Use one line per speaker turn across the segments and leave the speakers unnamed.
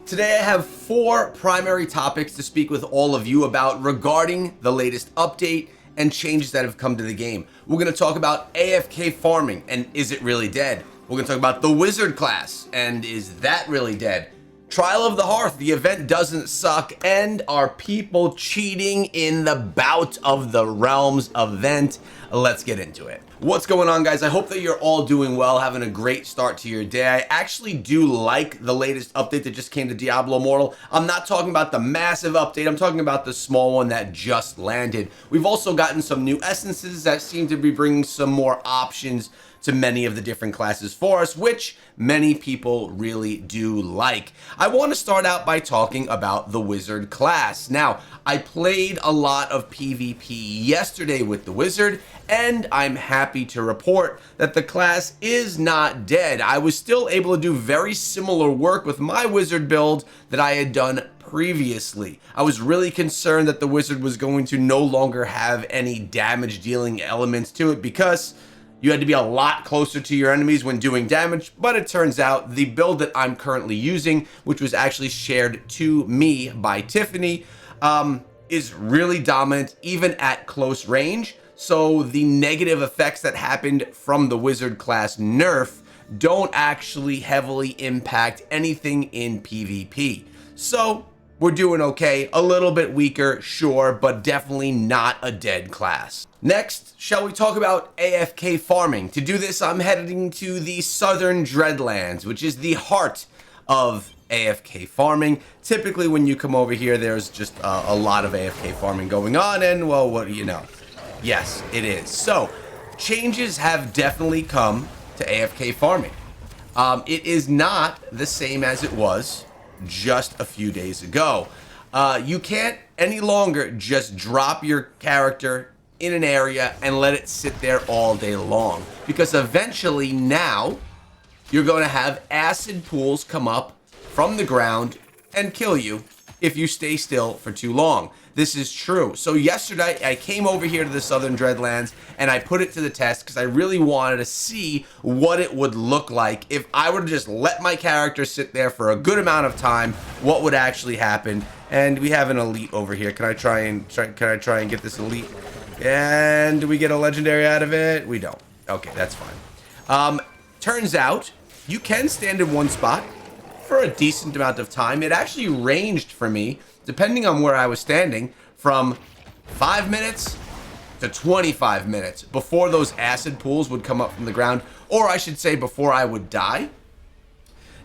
Today I have 4 primary topics to speak with all of you about regarding the latest update and changes that have come to the game. We're going to talk about AFK Farming and is it really dead? We're going to talk about the Wizard class and is that really dead? Trial of the Hearth, the event doesn't suck, and are people cheating in the Bout of the Realms event? Let's get into it. What's going on, guys? I hope that you're all doing well, having a great start to your day. I actually do like the latest update that just came to Diablo Immortal. I'm not talking about the massive update, I'm talking about the small one that just landed. We've also gotten some new essences that seem to be bringing some more options to many of the different classes for us, which many people really do like. I want to start out by talking about the Wizard class. Now, I played a lot of PvP yesterday with the Wizard, and I'm happy to report that the class is not dead. I was still able to do very similar work with my Wizard build that I had done previously. I was really concerned that the Wizard was going to no longer have any damage dealing elements to it because you had to be a lot closer to your enemies when doing damage, but it turns out the build that I'm currently using, which was actually shared to me by Tiffany, is really dominant even at close range. So the negative effects that happened from the Wizard class nerf don't actually heavily impact anything in PvP. So we're doing okay, a little bit weaker, sure, but definitely not a dead class. Next, shall we talk about AFK Farming? To do this, I'm heading to the Southern Dreadlands, which is the heart of AFK Farming. Typically, when you come over here, there's just a lot of AFK Farming going on, and well, what do you know? Yes, it is. So, changes have definitely come to AFK Farming. It is not the same as it was just a few days ago. You can't any longer just drop your character in an area and let it sit there all day long, because eventually now you're going to have acid pools come up from the ground and kill you if you stay still for too long. This is true. So yesterday I came over here to the Southern Dreadlands and I put it to the test because I really wanted to see what it would look like if I were to just let my character sit there for a good amount of time, what would actually happen. And we have an elite over here. Can I try and get this elite? And do we get a legendary out of it? We don't. Okay, that's fine. Turns out you can stand in one spot for a decent amount of time. It actually ranged for me, depending on where I was standing, from 5 minutes to 25 minutes before those acid pools would come up from the ground, or I should say before I would die.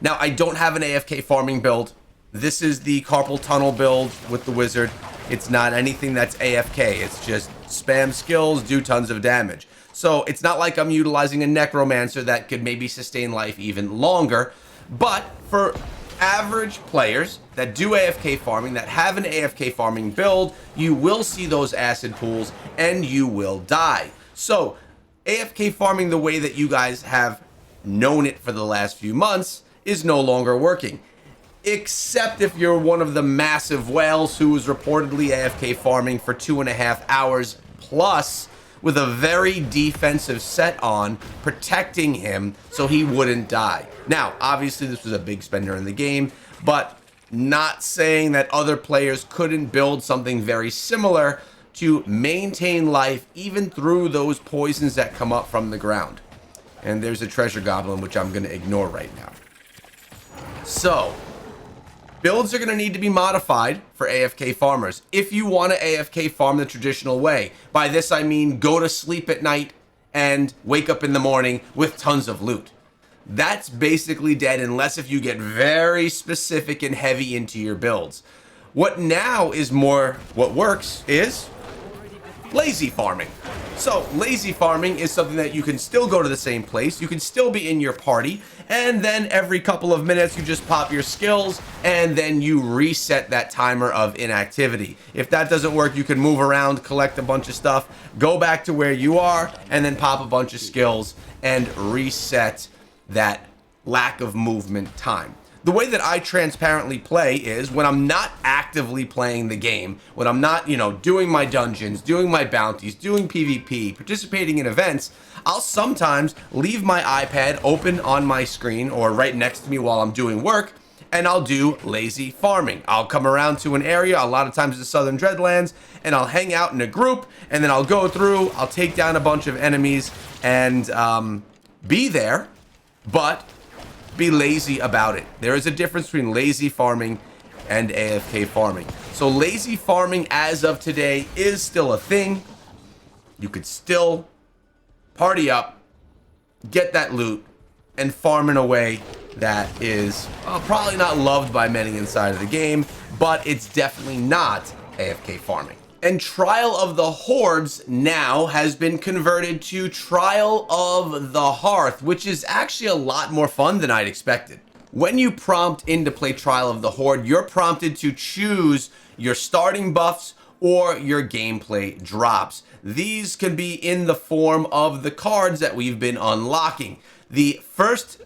Now, I don't have an AFK farming build. This is the carpal tunnel build with the Wizard. It's not anything that's AFK. It's just spam skills, do tons of damage. So it's not like I'm utilizing a necromancer that could maybe sustain life even longer. But for average players that do AFK farming, that have an AFK farming build, you will see those acid pools and you will die. So AFK farming, the way that you guys have known it for the last few months, is no longer working. Except if you're one of the massive whales who was reportedly AFK farming for 2.5 hours plus with a very defensive set on, protecting him so he wouldn't die. Now, obviously this was a big spender in the game, but not saying that other players couldn't build something very similar to maintain life even through those poisons that come up from the ground. And there's a treasure goblin, which I'm going to ignore right now. So builds are going to need to be modified for AFK farmers if you want to AFK farm the traditional way. By this I mean go to sleep at night and wake up in the morning with tons of loot. That's basically dead unless if you get very specific and heavy into your builds. What now is more what works is lazy farming. So lazy farming is something that you can still go to the same place, you can still be in your party, and then every couple of minutes you just pop your skills and then you reset that timer of inactivity. If that doesn't work, you can move around, collect a bunch of stuff, go back to where you are, and then pop a bunch of skills and reset that lack of movement time. The way that I transparently play is when I'm not actively playing the game, when I'm not, doing my dungeons, doing my bounties, doing PvP, participating in events, I'll sometimes leave my iPad open on my screen or right next to me while I'm doing work, and I'll do lazy farming. I'll come around to an area, a lot of times the Southern Dreadlands, and I'll hang out in a group, and then I'll go through, I'll take down a bunch of enemies, and be there, but be lazy about it. There is a difference between lazy farming and AFK farming. So lazy farming as of today is still a thing. You could still party up, get that loot, and farm in a way that is probably not loved by many inside of the game, but it's definitely not AFK farming. And Trial of the Hordes now has been converted to Trial of the Hearth, which is actually a lot more fun than I'd expected. When you prompt in to play Trial of the Horde, you're prompted to choose your starting buffs or your gameplay drops. These can be in the form of the cards that we've been unlocking. The first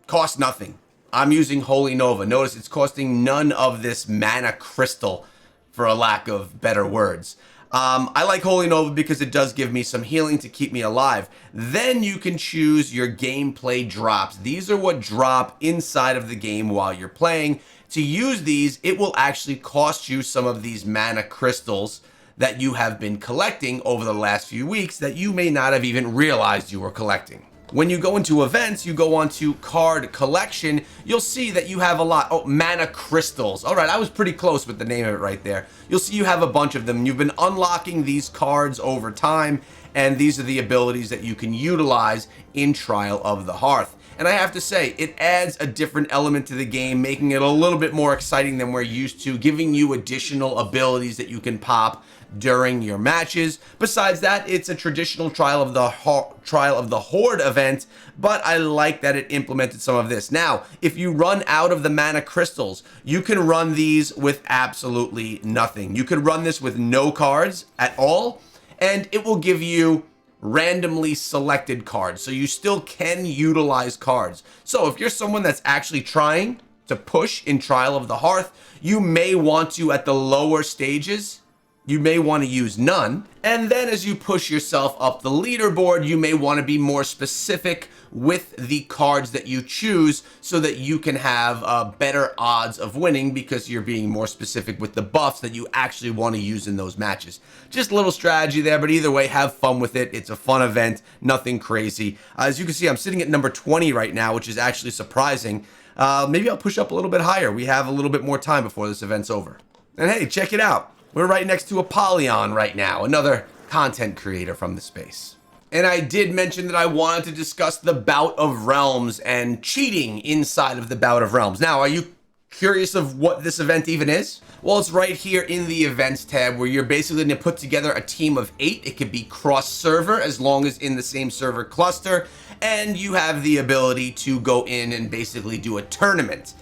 costs nothing. I'm using Holy Nova. Notice it's costing none of this mana crystal, for a lack of better words. I like Holy Nova because it does give me some healing to keep me alive. Then you can choose your gameplay drops. These are what drop inside of the game while you're playing. To use these, it will actually cost you some of these mana crystals that you have been collecting over the last few weeks that you may not have even realized you were collecting. When you go into events, you go onto card collection, you'll see that you have a lot. Oh, mana crystals. All right, I was pretty close with the name of it right there. You'll see you have a bunch of them. You've been unlocking these cards over time, and these are the abilities that you can utilize in Trial of the Hearth. And I have to say, it adds a different element to the game, making it a little bit more exciting than we're used to, giving you additional abilities that you can pop during your matches. Besides that, it's a traditional Trial of the Horde event, but I like that it implemented some of this. Now, if you run out of the mana crystals, you can run these with absolutely nothing. You could run this with no cards at all, and it will give you randomly selected cards. So you still can utilize cards. So if you're someone that's actually trying to push in Trial of the Hearth, you may want to, at the lower stages, you may want to use none. And then as you push yourself up the leaderboard, you may want to be more specific with the cards that you choose so that you can have better odds of winning because you're being more specific with the buffs that you actually want to use in those matches. Just a little strategy there, but either way, have fun with it. It's a fun event, nothing crazy. As you can see, I'm sitting at number 20 right now, which is actually surprising. Maybe I'll push up a little bit higher. We have a little bit more time before this event's over. And hey, check it out. We're right next to Apollyon right now, another content creator from the space. And I did mention that I wanted to discuss the Bout of Realms and cheating inside of the Bout of Realms. Now, are you curious of what this event even is? Well, it's right here in the events tab where you're basically going to put together a team of 8. It could be cross-server as long as in the same server cluster. And you have the ability to go in and basically do a tournament.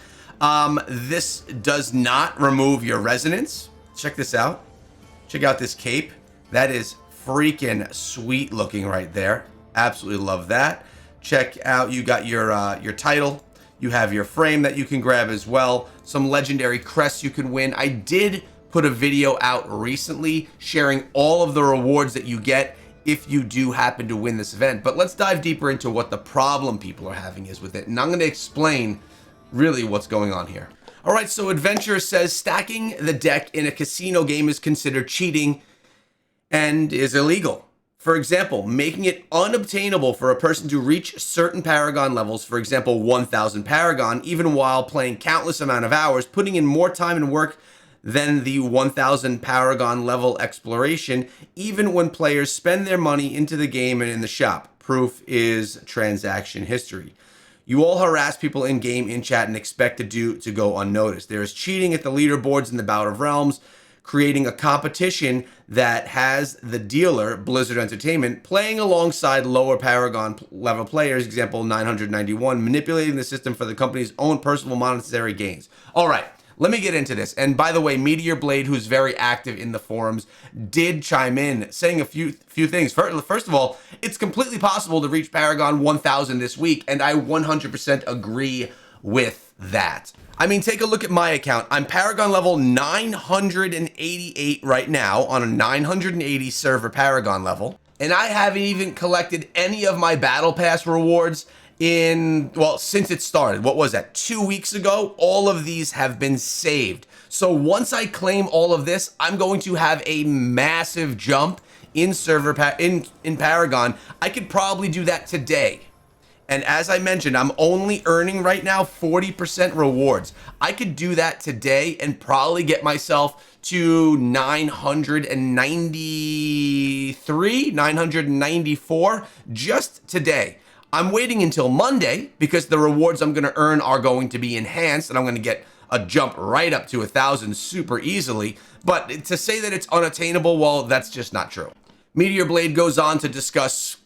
This does not remove your resonance. Check this out. Check out this cape. That is freaking sweet looking right there. Absolutely love that. Check out, you got your title. You have your frame that you can grab as well. Some legendary crests you can win. I did put a video out recently sharing all of the rewards that you get if you do happen to win this event. But let's dive deeper into what the problem people are having is with it. And I'm going to explain really what's going on here. All right, so Adventure says stacking the deck in a casino game is considered cheating and is illegal. For example, making it unobtainable for a person to reach certain Paragon levels, for example, 1000 Paragon, even while playing countless amount of hours, putting in more time and work than the 1000 Paragon level exploration, even when players spend their money into the game and in the shop. Proof is transaction history. You all harass people in-game, in chat, and expect to go unnoticed. There is cheating at the leaderboards in the Bout of Realms, creating a competition that has the dealer, Blizzard Entertainment, playing alongside lower Paragon level players, example 991, manipulating the system for the company's own personal monetary gains. All right, let me get into this. And by the way, Meteor Blade, who's very active in the forums, did chime in, saying a few things. First of all, it's completely possible to reach Paragon 1000 this week, and I 100% agree with that. I mean, take a look at my account. I'm Paragon level 988 right now on a 980 server Paragon level, and I haven't even collected any of my Battle Pass rewards since it started. What was that, 2 weeks ago? All of these have been saved. So once I claim all of this, I'm going to have a massive jump in in Paragon. I could probably do that today. And as I mentioned, I'm only earning right now 40% rewards. I could do that today and probably get myself to 993, 994 just today. I'm waiting until Monday because the rewards I'm going to earn are going to be enhanced and I'm going to get a jump right up to 1,000 super easily. But to say that it's unattainable, well, that's just not true. Meteor Blade goes on to discuss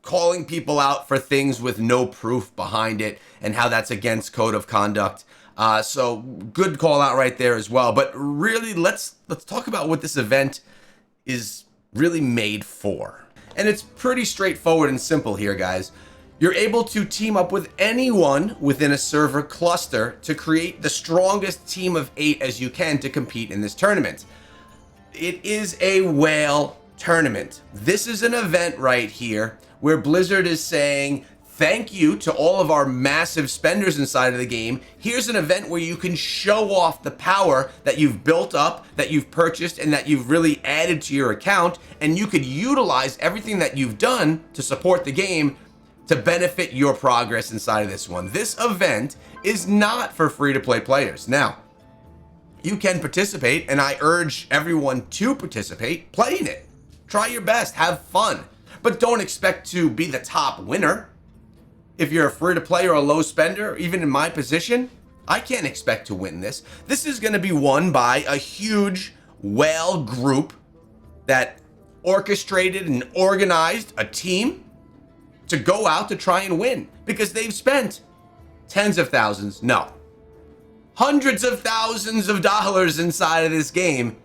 calling people out for things with no proof behind it and how that's against code of conduct. So good call out right there as well. But really, let's talk about what this event is really made for. And it's pretty straightforward and simple here, guys. You're able to team up with anyone within a server cluster to create the strongest team of 8 as you can to compete in this tournament. It is a whale tournament. This is an event right here where Blizzard is saying, thank you to all of our massive spenders inside of the game. Here's an event where you can show off the power that you've built up, that you've purchased, and that you've really added to your account. And you could utilize everything that you've done to support the game to benefit your progress inside of this one. This event is not for free-to-play players. Now, you can participate, and I urge everyone to participate playing it. Try your best, have fun, but don't expect to be the top winner. If you're a free-to-play or a low spender, even in my position, I can't expect to win this. This is going to be won by a huge whale group that orchestrated and organized a team to go out to try and win because they've spent tens of thousands, no, hundreds of thousands of dollars inside of this game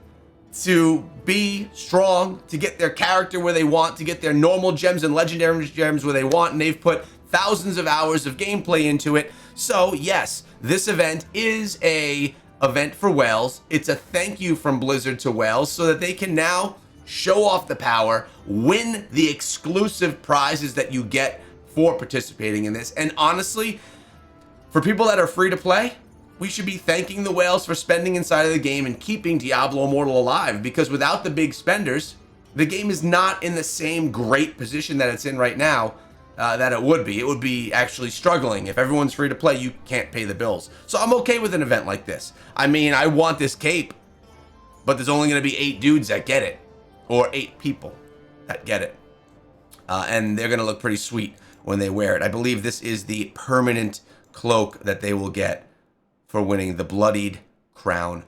to be strong, to get their character where they want, to get their normal gems and legendary gems where they want, and they've put thousands of hours of gameplay into it. So yes, this event is a event for whales. It's a thank you from Blizzard to whales so that they can now show off the power, win the exclusive prizes that you get for participating in this. And honestly, for people that are free to play, we should be thanking the whales for spending inside of the game and keeping Diablo Immortal alive, because without the big spenders, the game is not in the same great position that it's in right now that it would be. It would be actually struggling. If everyone's free to play, you can't pay the bills. So I'm okay with an event like this. I mean, I want this cape, but there's only going to be 8 dudes that get it, or 8 people that get it. And they're going to look pretty sweet when they wear it. I believe this is the permanent cloak that they will get for winning the Bloodied Crown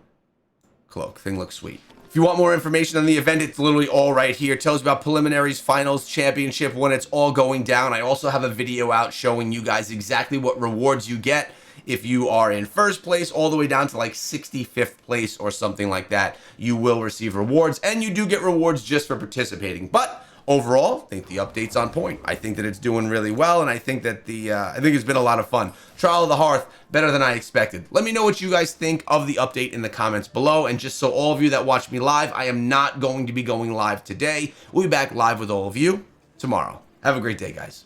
cloak. Thing looks sweet. If you want more information on the event, it's literally all right here. It tells you about preliminaries, finals, championship, when it's all going down. I also have a video out showing you guys exactly what rewards you get if you are in first place all the way down to like 65th place or something like that. You will receive rewards, and you do get rewards just for participating. But overall, I think the update's on point. I think that it's doing really well, and I think that I think it's been a lot of fun. Trial of the Hearth, better than I expected. Let me know what you guys think of the update in the comments below, and just so all of you that watch me live, I am not going to be going live today. We'll be back live with all of you tomorrow. Have a great day, guys.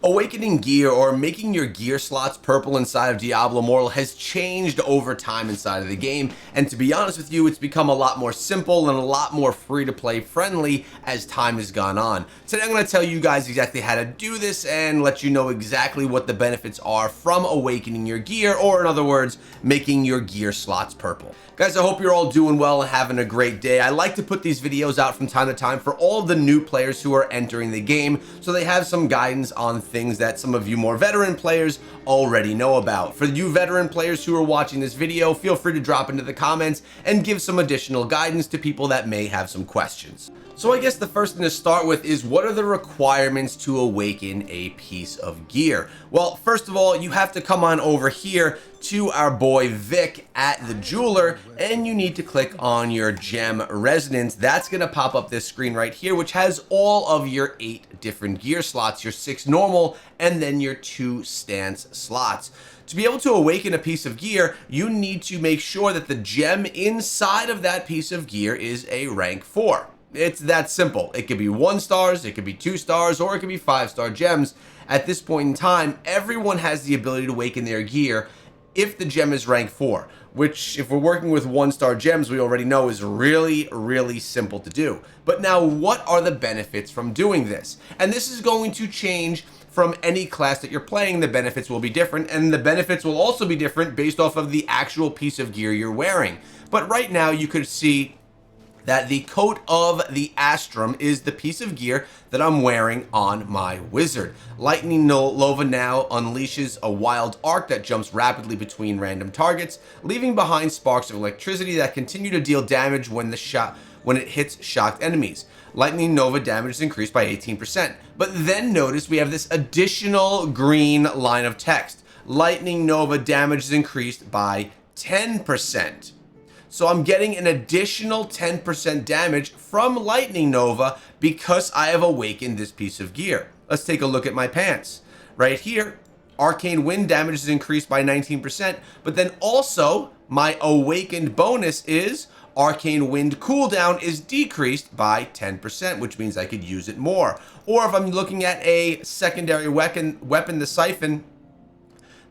Awakening gear, or making your gear slots purple inside of Diablo Immortal, has changed over time inside of the game, and to be honest with you, it's become a lot more simple and a lot more free-to-play friendly as time has gone on. Today I'm going to tell you guys exactly how to do this and let you know exactly what the benefits are from awakening your gear, or in other words, making your gear slots purple. Guys, I hope you're all doing well and having a great day. I like to put these videos out from time to time for all the new players who are entering the game, so they have some guidance on things that some of you more veteran players already know about. For you veteran players who are watching this video, feel free to drop into the comments and give some additional guidance to people that may have some questions. So I guess the first thing to start with is, what are the requirements to awaken a piece of gear? Well, first of all, you have to come on over here to our boy Vic at the jeweler, and you need to click on your gem resonance. That's going to pop up this screen right here, which has all of your 8 different gear slots, your 6 normal, and then your 2 stance slots. To be able to awaken a piece of gear, you need to make sure that the gem inside of that piece of gear is a rank 4. It's that simple. It could be 1 stars, it could be 2 stars, or it could be 5-star gems. at this point in time, everyone has the ability to awaken their gear if the gem is rank 4, which if we're working with 1-star gems, we already know is really, really simple to do. But now what are the benefits from doing this? And this is going to change from any class that you're playing. The benefits will be different, and the benefits will also be different based off of the actual piece of gear you're wearing. But right now you could see that the coat of the Astrum is the piece of gear that I'm wearing on my wizard. Lightning Nova now unleashes a wild arc that jumps rapidly between random targets, leaving behind sparks of electricity that continue to deal damage when it hits shocked enemies. Lightning Nova damage is increased by 18%. But then notice we have this additional green line of text. Lightning Nova damage is increased by 10%. So I'm getting an additional 10% damage from Lightning Nova because I have awakened this piece of gear. Let's take a look at my pants. Right here, Arcane Wind damage is increased by 19%, but then also my awakened bonus is Arcane Wind cooldown is decreased by 10%, which means I could use it more. Or if I'm looking at a secondary weapon, the Siphon,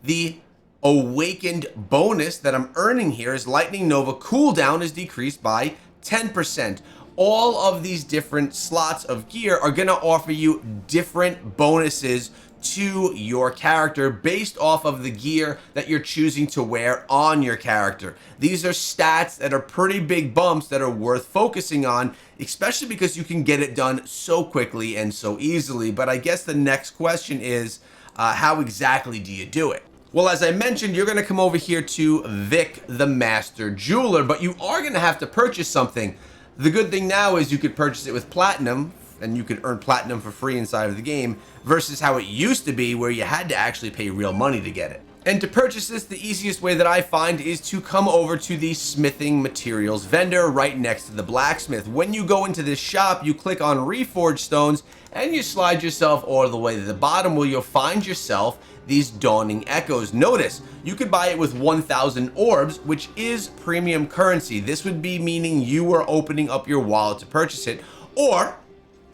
the awakened bonus that I'm earning here is Lightning Nova cooldown is decreased by 10%. All of these different slots of gear are going to offer you different bonuses to your character based off of the gear that you're choosing to wear on your character. These are stats that are pretty big bumps that are worth focusing on, especially because you can get it done so quickly and so easily. But I guess the next question is, how exactly do you do it? Well, as I mentioned, you're going to come over here to Vic the Master Jeweler, but you are going to have to purchase something. The good thing now is you could purchase it with platinum, and you could earn platinum for free inside of the game, versus how it used to be where you had to actually pay real money to get it. And to purchase this, the easiest way that I find is to come over to the smithing materials vendor right next to the blacksmith. When you go into this shop, you click on Reforged Stones, and you slide yourself all the way to the bottom where you'll find yourself these Dawning Echoes. Notice, you could buy it with 1,000 orbs, which is premium currency. This would be meaning you are opening up your wallet to purchase it, or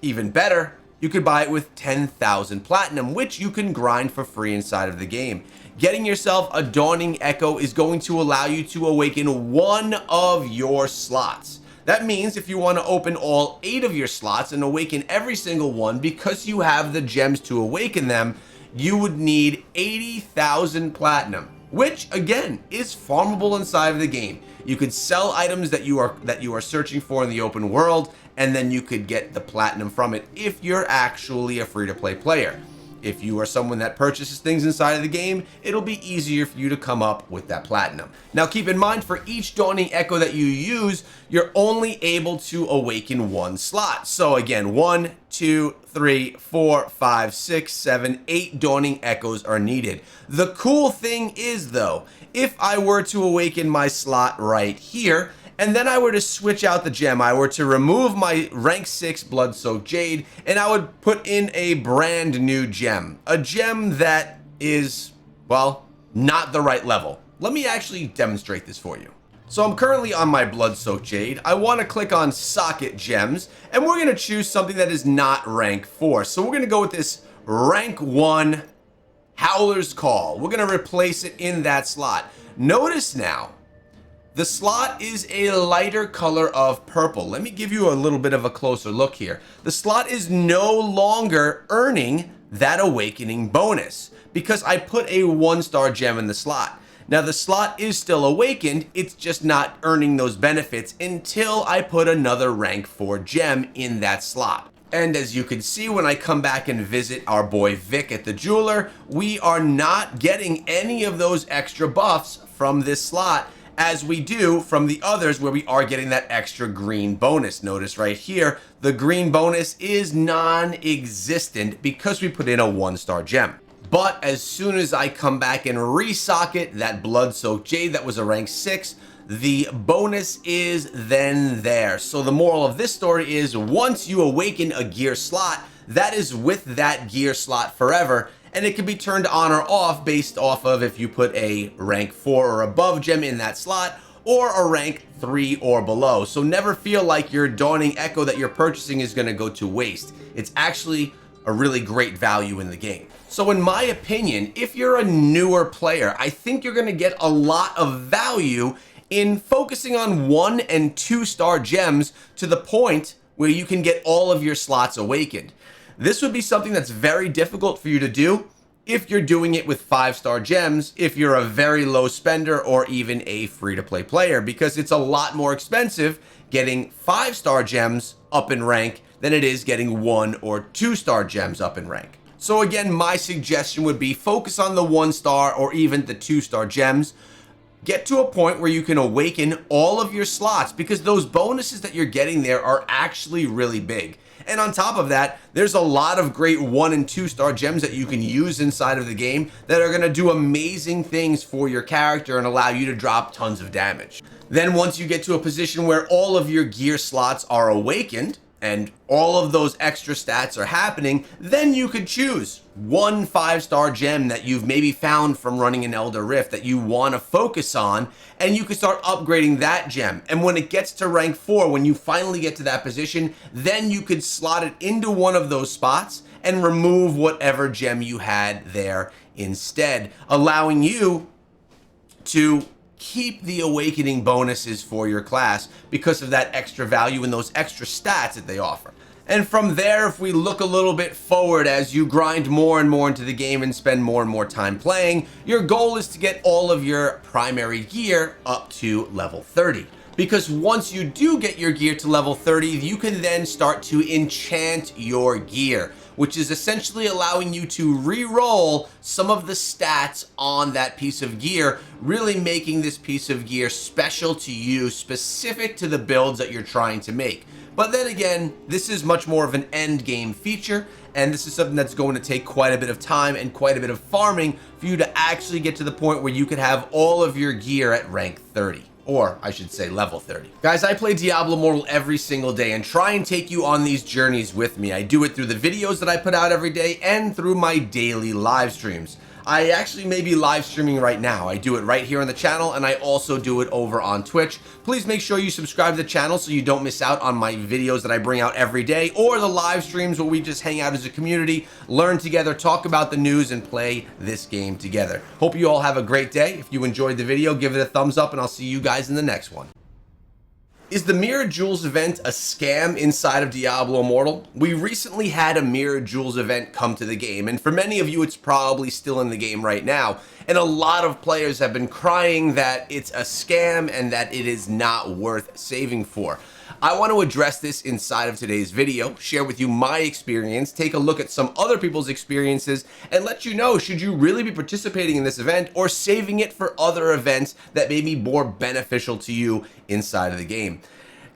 even better, you could buy it with 10,000 platinum, which you can grind for free inside of the game. Getting yourself a Dawning Echo is going to allow you to awaken one of your slots. That means if you want to open all 8 of your slots and awaken every single one, because you have the gems to awaken them, you would need 80,000 platinum, which again is farmable inside of the game. You could sell items that you are searching for in the open world, and then you could get the platinum from it if you're actually a free-to-play player. If you are someone that purchases things inside of the game, it'll be easier for you to come up with that platinum. Now keep in mind, for each Dawning Echo that you use, you're only able to awaken one slot. So again, 1, 2, 3, 4, 5, 6, 7, 8 Dawning Echoes are needed. The cool thing is though, if I were to awaken my slot right here, and then I were to switch out the gem, I were to remove my rank 6 Blood-Soaked Jade, and I would put in a brand new gem. A gem that is, well, not the right level. Let me actually demonstrate this for you. So I'm currently on my Blood-Soaked Jade. I want to click on Socket Gems, and we're going to choose something that is not rank 4. So we're going to go with this rank 1 Howler's Call. We're going to replace it in that slot. Notice now, the slot is a lighter color of purple. Let me give you a little bit of a closer look here. The slot is no longer earning that awakening bonus because I put a 1-star gem in the slot. Now the slot is still awakened, it's just not earning those benefits until I put another rank 4 gem in that slot. And as you can see, when I come back and visit our boy Vic at the jeweler, we are not getting any of those extra buffs from this slot as we do from the others where we are getting that extra green bonus. Notice right here, the green bonus is non-existent because we put in a 1-star gem. But as soon as I come back and resocket that Blood-Soaked Jade that was a rank 6, the bonus is then there. So the moral of this story is once you awaken a gear slot, that is with that gear slot forever, and it can be turned on or off based off of if you put a rank 4 or above gem in that slot or a rank 3 or below. So never feel like your Dawning Echo that you're purchasing is going to go to waste. It's actually a really great value in the game. So in my opinion, if you're a newer player, I think you're going to get a lot of value in focusing on 1 and 2 star gems to the point where you can get all of your slots awakened. This would be something that's very difficult for you to do if you're doing it with 5-star gems, if you're a very low spender or even a free-to-play player, because it's a lot more expensive getting 5-star gems up in rank than it is getting 1 or 2-star gems up in rank. So again, my suggestion would be focus on the 1-star or even the 2-star gems. Get to a point where you can awaken all of your slots, because those bonuses that you're getting there are actually really big. And on top of that, there's a lot of great 1 and 2-star gems that you can use inside of the game that are going to do amazing things for your character and allow you to drop tons of damage. Then once you get to a position where all of your gear slots are awakened and all of those extra stats are happening, then you could choose one 5-star gem that you've maybe found from running an Elder Rift that you want to focus on, and you can start upgrading that gem. And when it gets to rank 4, when you finally get to that position, then you could slot it into one of those spots and remove whatever gem you had there instead, allowing you to keep the awakening bonuses for your class because of that extra value and those extra stats that they offer. And from there, if we look a little bit forward as you grind more and more into the game and spend more and more time playing, your goal is to get all of your primary gear up to level 30. Because once you do get your gear to level 30, you can then start to enchant your gear, which is essentially allowing you to re-roll some of the stats on that piece of gear, really making this piece of gear special to you, specific to the builds that you're trying to make. But then again, this is much more of an end game feature, and this is something that's going to take quite a bit of time and quite a bit of farming for you to actually get to the point where you could have all of your gear at rank 30. Or I should say level 30. Guys, I play Diablo Immortal every single day and try and take you on these journeys with me. I do it through the videos that I put out every day and through my daily live streams. I actually may be live streaming right now. I do it right here on the channel, and I also do it over on Twitch. Please make sure you subscribe to the channel so you don't miss out on my videos that I bring out every day, or the live streams where we just hang out as a community, learn together, talk about the news, and play this game together. Hope you all have a great day. If you enjoyed the video, give it a thumbs up, and I'll see you guys in the next one. Is the Mirrored Jewels event a scam inside of Diablo Immortal? We recently had a Mirrored Jewels event come to the game, and for many of you it's probably still in the game right now, and a lot of players have been crying that it's a scam and that it is not worth saving for. I want to address this inside of today's video, share with you my experience, take a look at some other people's experiences, and let you know, should you really be participating in this event or saving it for other events that may be more beneficial to you inside of the game.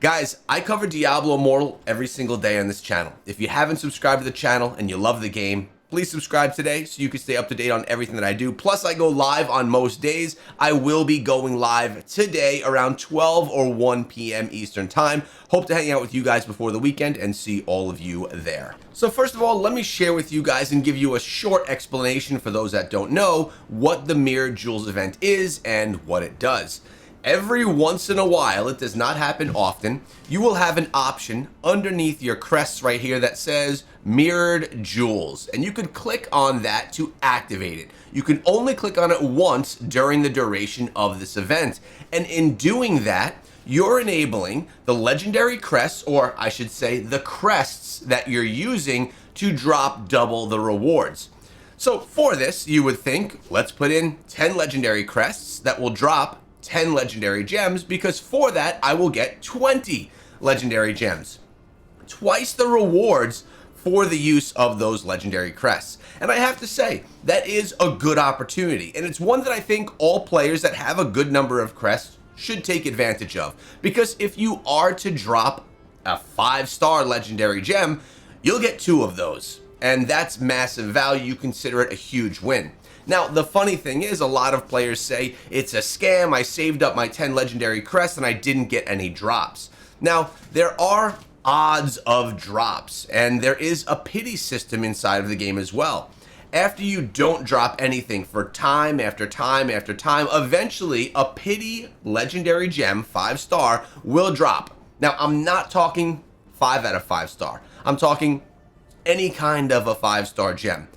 Guys, I cover Diablo Immortal every single day on this channel. If you haven't subscribed to the channel and you love the game, please subscribe today so you can stay up to date on everything that I do. Plus, I go live on most days. I will be going live today around 12 or 1 p.m. Eastern Time. Hope to hang out with you guys before the weekend and see all of you there. So first of all, let me share with you guys and give you a short explanation for those that don't know what the Mirrored Jewels event is and what it does. Every once in a while, it does not happen often, you will have an option underneath your crests right here that says Mirrored Jewels, and you can click on that to activate it. You can only click on it once during the duration of this event, and in doing that, you're enabling the legendary crests, or I should say the crests that you're using to drop double the rewards. So for this, you would think, let's put in 10 legendary crests that will drop 10 legendary gems, because for that I will get 20 legendary gems. Twice the rewards for the use of those legendary crests. And I have to say, that is a good opportunity, and it's one that I think all players that have a good number of crests should take advantage of, because if you are to drop a 5-star legendary gem, you'll get 2 of those, and that's massive value. You consider it a huge win. Now, the funny thing is, a lot of players say, it's a scam, I saved up my 10 legendary crests and I didn't get any drops. Now, there are odds of drops, and there is a pity system inside of the game as well. After you don't drop anything for time after time after time, eventually a pity legendary gem, 5-star, will drop. Now, I'm not talking 5 out of 5 star. I'm talking any kind of a 5-star gem.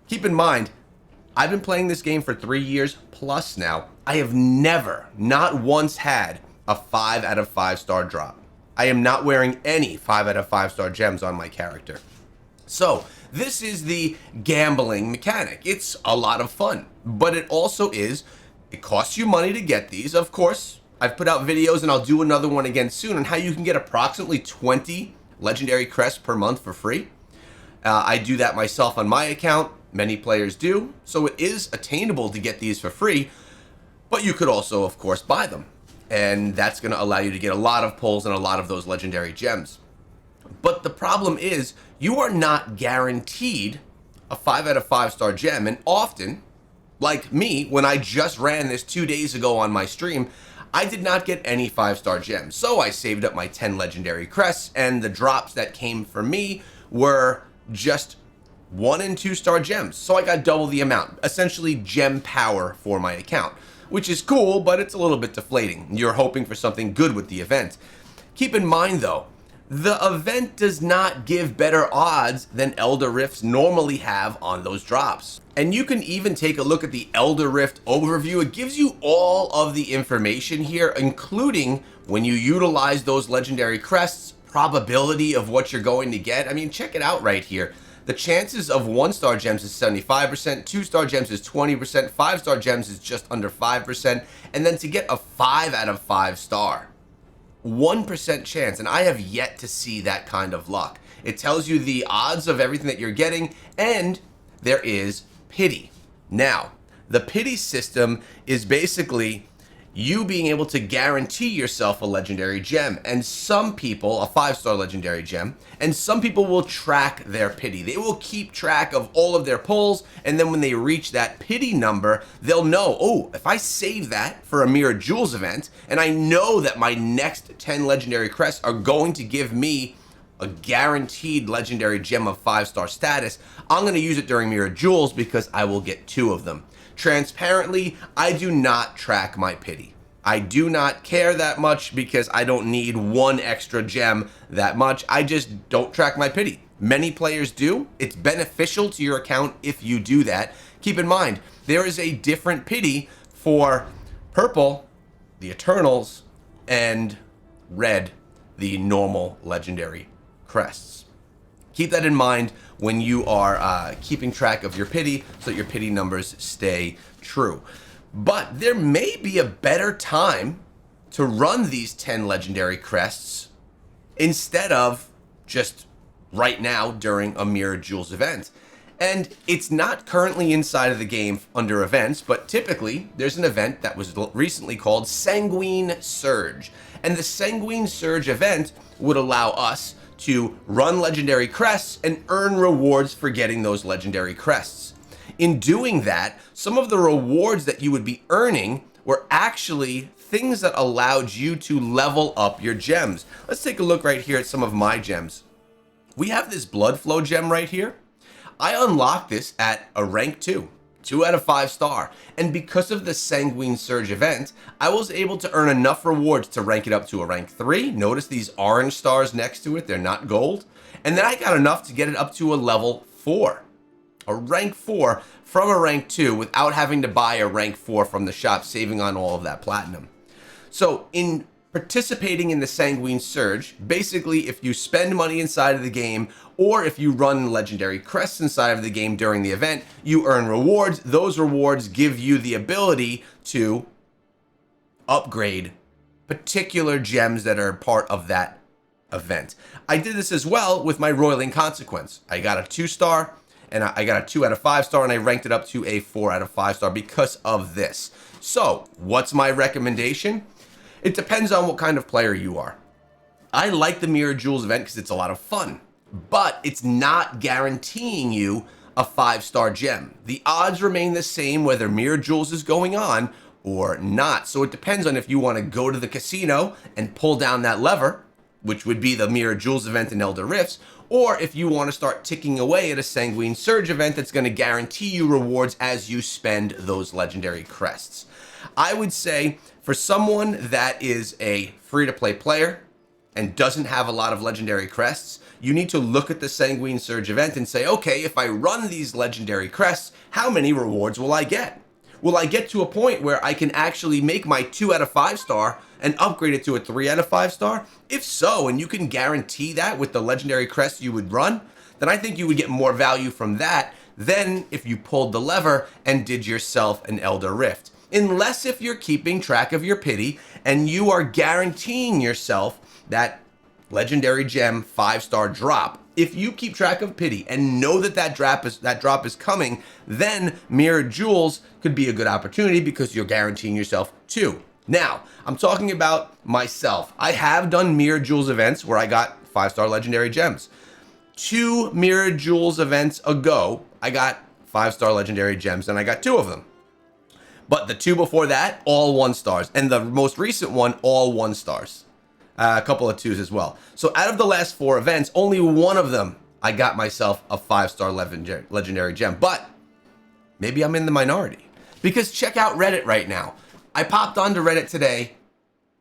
Keep in mind, I've been playing this game for 3 years plus now. I have never, not once, had a 5 out of 5-star drop. I am not wearing any 5 out of 5-star gems on my character. So this is the gambling mechanic. It's a lot of fun, but it also is, it costs you money to get these. Of course, I've put out videos, and I'll do another one again soon, on how you can get approximately 20 legendary crests per month for free. I do that myself on my account. Many players do. So it is attainable to get these for free, but you could also, of course, buy them. And that's going to allow you to get a lot of pulls and a lot of those legendary gems. But the problem is, you are not guaranteed a 5 out of 5-star gem. And often, like me, when I just ran this 2 days ago on my stream, I did not get any 5-star gems. So I saved up my 10 legendary crests, and the drops that came for me were just 1 and 2-star gems. So I got double the amount, essentially gem power for my account, which is cool, but it's a little bit deflating. You're hoping for something good with the event. Keep in mind though, the event does not give better odds than Elder Rifts normally have on those drops. And you can even take a look at the Elder Rift overview. It gives you all of the information here, including when you utilize those legendary crests, probability of what you're going to get. I mean, check it out right here. The chances of 1-star gems is 75%, 2-star gems is 20%, 5-star gems is just under 5%, and then to get a 5 out of 5-star, 1% chance, and I have yet to see that kind of luck. It tells you the odds of everything that you're getting, and there is pity. Now, the pity system is basically you being able to guarantee yourself a legendary gem, and some people, a 5-star legendary gem, and some people will track their pity. They will keep track of all of their pulls, and then when they reach that pity number, they'll know, oh, if I save that for a Mirror Jewels event, and I know that my next 10 legendary crests are going to give me a guaranteed legendary gem of 5-star status, I'm going to use it during Mirror Jewels because I will get 2 of them. Transparently, I do not track my pity. I do not care that much because I don't need 1 extra gem that much. I just don't track my pity. Many players do. It's beneficial to your account if you do that. Keep in mind, there is a different pity for purple, the Eternals, and red, the normal legendary crests. Keep that in mind when you are keeping track of your pity so that your pity numbers stay true. But there may be a better time to run these 10 legendary crests instead of just right now during a Mirror Jewels event. And it's not currently inside of the game under events, but typically there's an event that was recently called Sanguine Surge. And the Sanguine Surge event would allow us to run legendary crests and earn rewards for getting those legendary crests. In doing that, some of the rewards that you would be earning were actually things that allowed you to level up your gems. Let's take a look right here at some of my gems. We have this Blood Flow gem right here. I unlocked this at a rank 2 out of 5 star. And because of the Sanguine Surge event, I was able to earn enough rewards to rank it up to a rank 3. Notice these orange stars next to it, they're not gold. And then I got enough to get it up to a level 4. A rank 4 from a rank 2 without having to buy a rank 4 from the shop, saving on all of that platinum. So in participating in the Sanguine Surge, basically if you spend money inside of the game or if you run legendary crests inside of the game during the event, you earn rewards. Those rewards give you the ability to upgrade particular gems that are part of that event. I did this as well with my Roiling Consequence. I got a 2-star and I got a 2 out of 5 star and I ranked it up to a 4 out of 5 star because of this. So what's my recommendation? It depends on what kind of player you are. I like the Mirror Jewels event because it's a lot of fun, but it's not guaranteeing you a 5-star gem. The odds remain the same whether Mirror Jewels is going on or not. So it depends on if you want to go to the casino and pull down that lever, which would be the Mirror Jewels event in Elder Rifts, or if you want to start ticking away at a Sanguine Surge event that's going to guarantee you rewards as you spend those legendary crests. I would say for someone that is a free-to-play player, and doesn't have a lot of legendary crests, you need to look at the Sanguine Surge event and say, okay, if I run these legendary crests, how many rewards will I get? Will I get to a point where I can actually make my 2 out of 5 star and upgrade it to a 3 out of 5 star? If so, and you can guarantee that with the legendary crest you would run, then I think you would get more value from that than if you pulled the lever and did yourself an Elder Rift. Unless if you're keeping track of your pity and you are guaranteeing yourself that legendary gem 5-star drop. If you keep track of pity and know that that drop is coming, then Mirrored Jewels could be a good opportunity because you're guaranteeing yourself 2. Now, I'm talking about myself. I have done Mirrored Jewels events where I got 5-star legendary gems. 2 Mirrored Jewels events ago, I got 5-star legendary gems and I got 2 of them. But the 2 before that, all 1 stars. And the most recent one, all 1 stars. A couple of 2s as well. So out of the last 4 events, only 1 of them I got myself a 5-star legendary gem. But maybe I'm in the minority. Because check out Reddit right now. I popped onto Reddit today,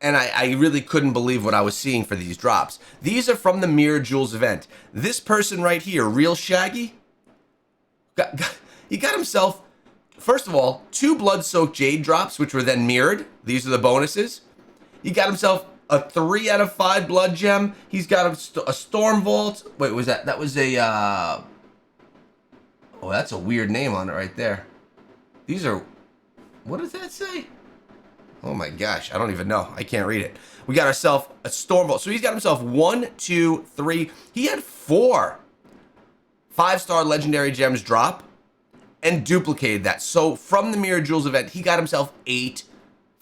and I really couldn't believe what I was seeing for these drops. These are from the Mirrored Jewels event. This person right here, Real Shaggy, he got himself, first of all, 2 Blood-Soaked Jade drops, which were then mirrored. These are the bonuses. He got himself a 3 out of 5 blood gem. He's got a Storm Vault. Wait, was that? That was a, oh, that's a weird name on it right there. These are, what does that say? Oh my gosh, I don't even know. I can't read it. We got ourselves a Storm Vault. So he's got himself 1, 2, 3. He had 4 5-star legendary gems drop and duplicated that. So from the Mirrored Jewels event, he got himself 8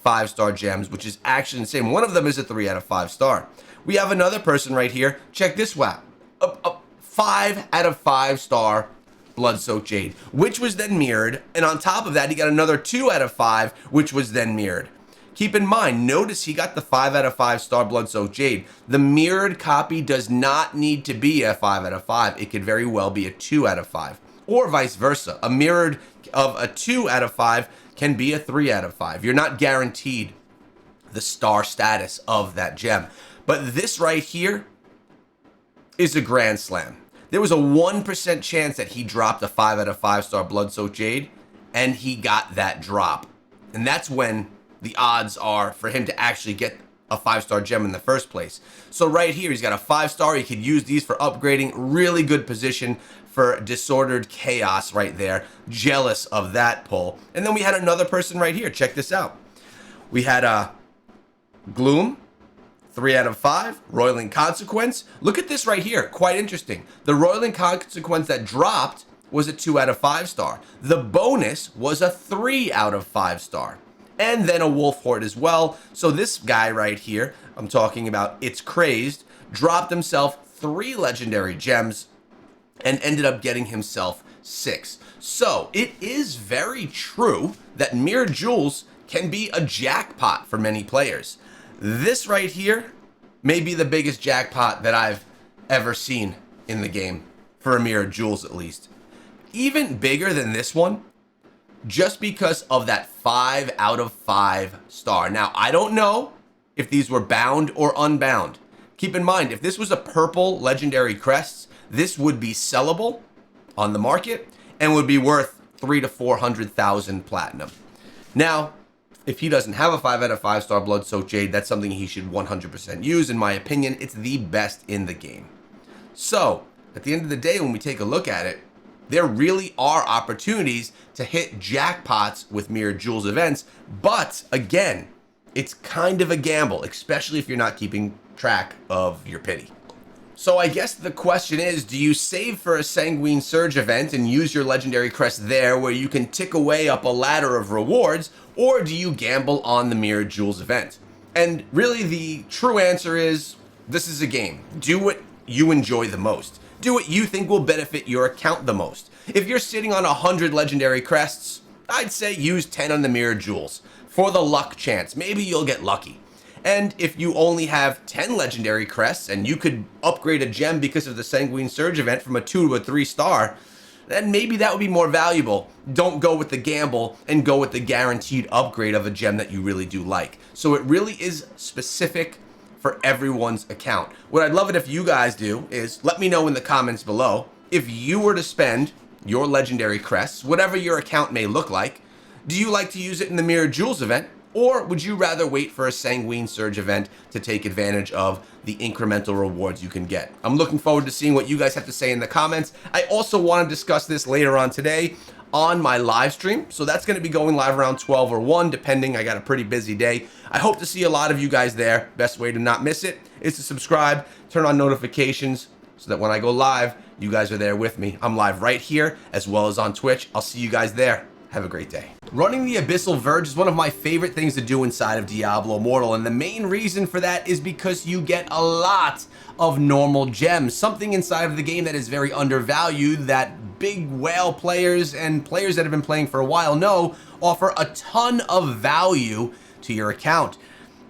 5-star gems, which is actually insane. One of them is a 3 out of 5 star. We have another person right here. Check this out. A 5 out of 5 star Blood-Soaked Jade, which was then mirrored. And on top of that, he got another 2 out of 5, which was then mirrored. Keep in mind, notice he got the 5 out of 5 star Blood-Soaked Jade. The mirrored copy does not need to be a 5 out of 5. It could very well be a 2 out of 5, or vice versa. A mirrored of a 2 out of 5 can be a 3 out of 5. You're not guaranteed the star status of that gem. But this right here is a grand slam. There was a 1% chance that he dropped a 5 out of 5 star Blood-Soaked Jade, and he got that drop. And that's when the odds are for him to actually get a 5-star gem in the first place. So right here, he's got a 5-star. He could use these for upgrading. Really good position for Disordered Chaos right there. Jealous of that pull. And then we had another person right here. Check this out. We had Gloom, 3 out of 5. Roiling Consequence. Look at this right here. Quite interesting. The Roiling Consequence that dropped was a 2 out of 5 star. The bonus was a 3 out of 5 star. And then a Wolf Horde as well. So this guy right here, I'm talking about It's Crazed, dropped himself 3 legendary gems and ended up getting himself 6. So it is very true that Mirrored Jewels can be a jackpot for many players. This right here may be the biggest jackpot that I've ever seen in the game, for a Mirrored Jewels at least. Even bigger than this one, just because of that 5 out of 5 star. Now, I don't know if these were bound or unbound. Keep in mind, if this was a purple legendary crest, this would be sellable on the market and would be worth 300,000 to 400,000 platinum. Now, if he doesn't have a 5 out of 5 star Blood-Soaked Jade, that's something he should 100% use. In my opinion, it's the best in the game. So, at the end of the day, when we take a look at it, there really are opportunities to hit jackpots with Mirrored Jewels events, but again, it's kind of a gamble, especially if you're not keeping track of your pity. So I guess the question is, do you save for a Sanguine Surge event and use your legendary crest there where you can tick away up a ladder of rewards, or do you gamble on the Mirrored Jewels event? And really the true answer is, this is a game. Do what you enjoy the most. Do what you think will benefit your account the most. If you're sitting on 100 legendary crests, I'd say use 10 on the Mirrored Jewels for the luck chance. Maybe you'll get lucky. And if you only have 10 legendary crests and you could upgrade a gem because of the Sanguine Surge event from a 2 to a 3 star, then maybe that would be more valuable. Don't go with the gamble and go with the guaranteed upgrade of a gem that you really do like. So it really is specific for everyone's account. What I'd love it if you guys do is let me know in the comments below, if you were to spend your legendary crests, whatever your account may look like, do you like to use it in the Mirror Jewels event, or would you rather wait for a Sanguine Surge event to take advantage of the incremental rewards you can get? I'm looking forward to seeing what you guys have to say in the comments. I also want to discuss this later on today on my live stream, so that's going to be going live around 12 or 1, depending. I got a pretty busy day. I hope to see a lot of you guys there. Best way to not miss it is to subscribe, turn on notifications, so that when I go live, you guys are there with me. I'm live right here, as well as on Twitch. I'll see you guys there. Have a great day. Running the Abyssal Verge is one of my favorite things to do inside of Diablo Immortal, and the main reason for that is because you get a lot of normal gems, something inside of the game that is very undervalued, that big whale players and players that have been playing for a while know offer a ton of value to your account.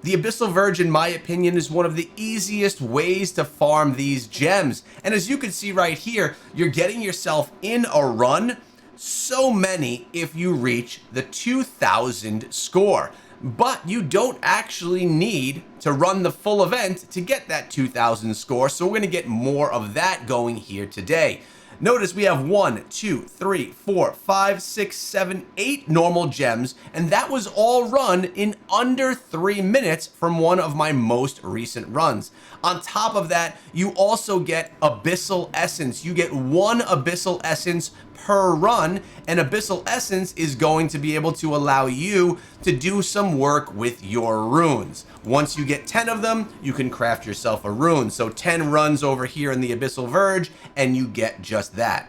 The Abyssal Verge, in my opinion, is one of the easiest ways to farm these gems, and as you can see right here, you're getting yourself in a run, so many if you reach the 2000 score. But you don't actually need to run the full event to get that 2000 score, so we're going to get more of that going here today. Notice we have 1, 2, 3, 4, 5, 6, 7, 8 normal gems, and that was all run in under 3 minutes from one of my most recent runs. On top of that, you also get Abyssal Essence. You get 1 Abyssal Essence per run, and Abyssal Essence is going to be able to allow you to do some work with your runes. Once you get 10 of them, you can craft yourself a rune. So 10 runs over here in the Abyssal Verge, and you get just that.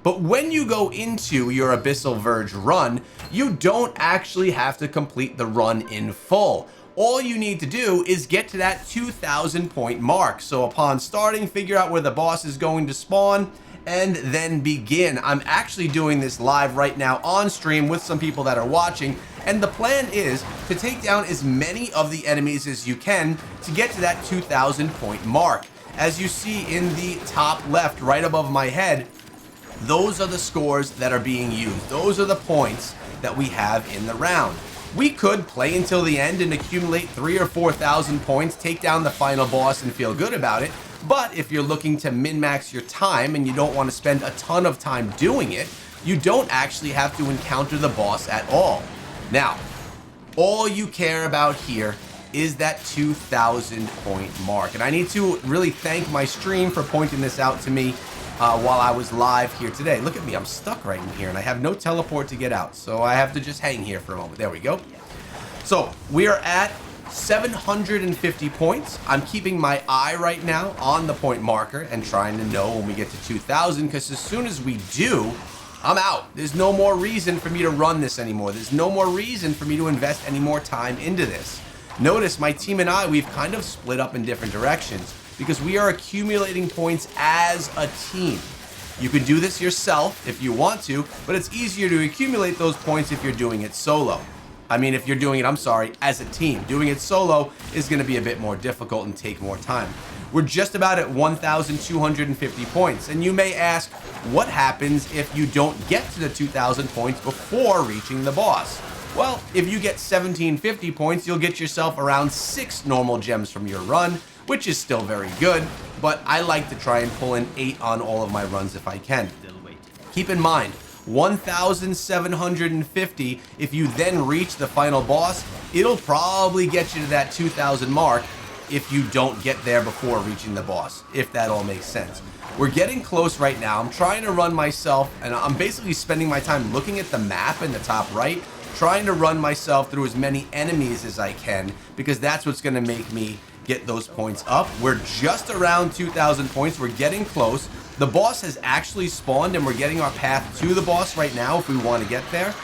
But when you go into your Abyssal Verge run, you don't actually have to complete the run in full. All you need to do is get to that 2000 point mark. So upon starting, figure out where the boss is going to spawn, and then begin. I'm actually doing this live right now on stream with some people that are watching, and the plan is to take down as many of the enemies as you can to get to that 2000 point mark. As you see in the top left, right above my head, those are the scores that are being used. Those are the points that we have in the round. We could play until the end and accumulate 3,000 or 4,000 points, take down the final boss and feel good about it. But if you're looking to min-max your time and you don't want to spend a ton of time doing it, you don't actually have to encounter the boss at all. Now, all you care about here is that 2000 point mark. And I need to really thank my stream for pointing this out to me while I was live here today. Look at me, I'm stuck right in here and I have no teleport to get out. So I have to just hang here for a moment. There we go. So we are at 750 points. I'm keeping my eye right now on the point marker and trying to know when we get to 2000, because as soon as we do, I'm out. There's no more reason for me to run this anymore. There's no more reason for me to invest any more time into this. Notice my team and I, we've kind of split up in different directions because we are accumulating points as a team. You can do this yourself if you want to, but it's easier to accumulate those points if you're doing it solo. I mean, if you're doing it, as a team. Doing it solo is going to be a bit more difficult and take more time. We're just about at 1,250 points, and you may ask, what happens if you don't get to the 2,000 points before reaching the boss? Well, if you get 1,750 points, you'll get yourself around 6 normal gems from your run, which is still very good, but I like to try and pull in 8 on all of my runs if I can. Keep in mind, 1,750, if you then reach the final boss, it'll probably get you to that 2,000 mark if you don't get there before reaching the boss, if that all makes sense. We're getting close right now. I'm trying to run myself, and I'm basically spending my time looking at the map in the top right, trying to run myself through as many enemies as I can, because that's what's going to make me get those points up. We're just around 2,000 points. We're getting close. The boss has actually spawned, and we're getting our path to the boss right now if we want to get there.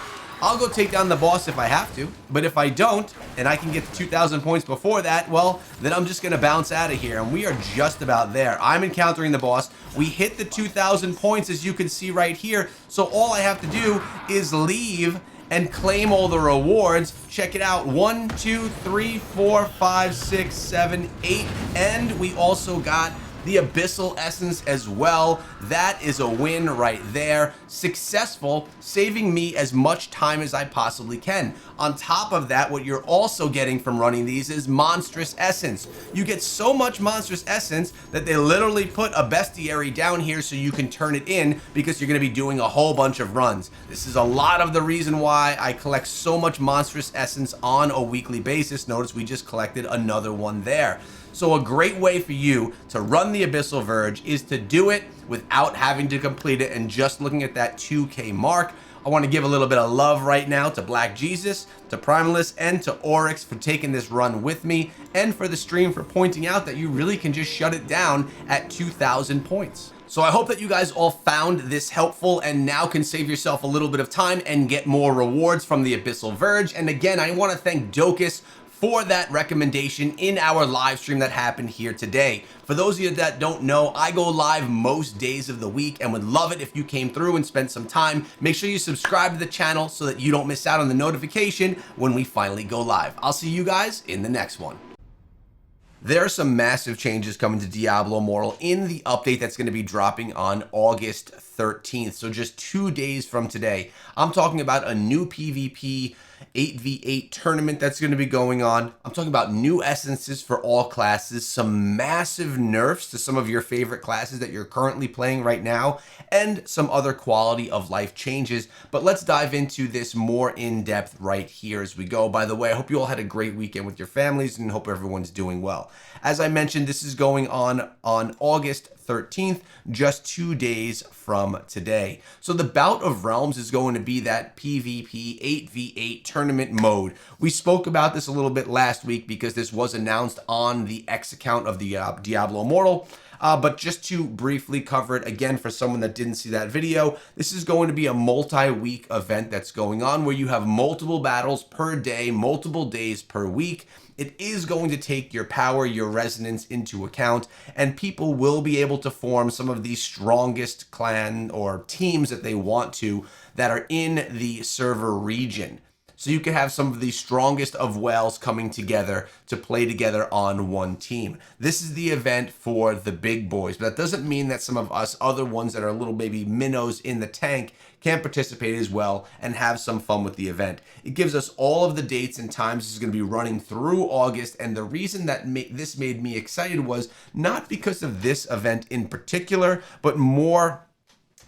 I'll go take down the boss if I have to, but if I don't, and I can get to 2,000 points before that, well, then I'm just going to bounce out of here, and we are just about there. I'm encountering the boss. We hit the 2,000 points, as you can see right here, so all I have to do is leave and claim all the rewards. Check it out, 1, 2, 3, 4, 5, 6, 7, 8, and we also got The Abyssal Essence as well, that is a win right there. Successful, saving me as much time as I possibly can. On top of that, what you're also getting from running these is Monstrous Essence. You get so much Monstrous Essence that they literally put a bestiary down here so you can turn it in, because you're going to be doing a whole bunch of runs. This is a lot of the reason why I collect so much Monstrous Essence on a weekly basis. Notice we just collected another one there. So a great way for you to run the Abyssal Verge is to do it without having to complete it and just looking at that 2K mark. I want to give a little bit of love right now to Black Jesus, to Primalist, and to Oryx for taking this run with me, and for the stream for pointing out that you really can just shut it down at 2,000 points. So I hope that you guys all found this helpful and now can save yourself a little bit of time and get more rewards from the Abyssal Verge. And again, I want to thank Docus for that recommendation in our live stream that happened here today. For those of you that don't know, I go live most days of the week and would love it if you came through and spent some time. Make sure you subscribe to the channel so that you don't miss out on the notification when we finally go live. I'll see you guys in the next one. There are some massive changes coming to Diablo Immortal in the update that's going to be dropping on August 13th. So just 2 days from today. I'm talking about a new PvP 8v8 tournament that's going to be going on. I'm talking about new essences for all classes, some massive nerfs to some of your favorite classes that you're currently playing right now, and some other quality of life changes. But let's dive into this more in depth right here as we go. By the way, I hope you all had a great weekend with your families and hope everyone's doing well. As I mentioned, this is going on August 13th, just 2 days from today. So the Bout of Realms is going to be that PvP 8v8 tournament mode. We spoke about this a little bit last week because this was announced on the X account of the Diablo Immortal. But just to briefly cover it again for someone that didn't see that video, this is going to be a multi-week event that's going on where you have multiple battles per day, multiple days per week. It is going to take your power, your resonance into account, and people will be able to form some of the strongest clan or teams that they want to that are in the server region. So you can have some of the strongest of whales coming together to play together on one team. This is the event for the big boys, but that doesn't mean that some of us other ones that are little baby minnows in the tank can't participate as well and have some fun with the event. It gives us all of the dates and times. This is going to be running through August, and the reason that this made me excited was not because of this event in particular, but more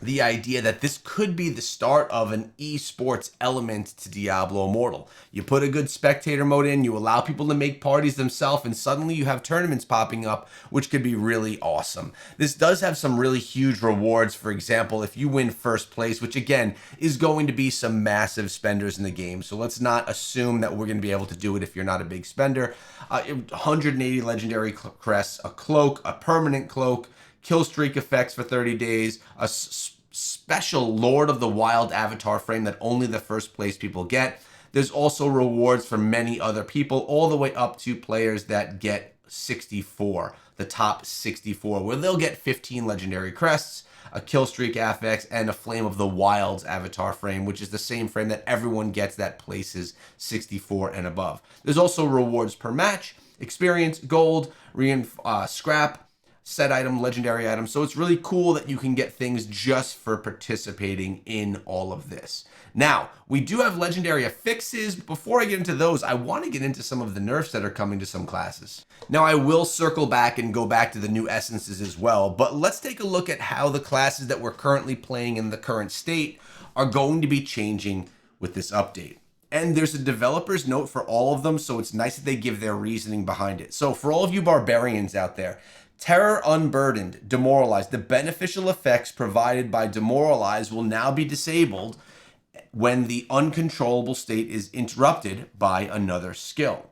the idea that this could be the start of an esports element to Diablo Immortal. You put a good spectator mode in, you allow people to make parties themselves, and suddenly you have tournaments popping up, which could be really awesome. This does have some really huge rewards. For example, if you win first place, which again is going to be some massive spenders in the game, so let's not assume that we're going to be able to do it if you're not a big spender. 180 legendary crests, a cloak, a permanent cloak, kill streak effects for 30 days, a special Lord of the Wild avatar frame that only the first place people get. There's also rewards for many other people, all the way up to players that get 64, the top 64, where they'll get 15 legendary crests, a kill streak affix, and a Flame of the Wilds avatar frame, which is the same frame that everyone gets that places 64 and above. There's also rewards per match, experience, gold, scrap, set item, legendary item. So it's really cool that you can get things just for participating in all of this. Now, we do have legendary affixes. Before I get into those, I want to get into some of the nerfs that are coming to some classes. Now, I will circle back and go back to the new essences as well, but let's take a look at how the classes that we're currently playing in the current state are going to be changing with this update. And there's a developer's note for all of them, so it's nice that they give their reasoning behind it. So for all of you barbarians out there, Terror Unburdened, Demoralized. The beneficial effects provided by Demoralize will now be disabled when the uncontrollable state is interrupted by another skill.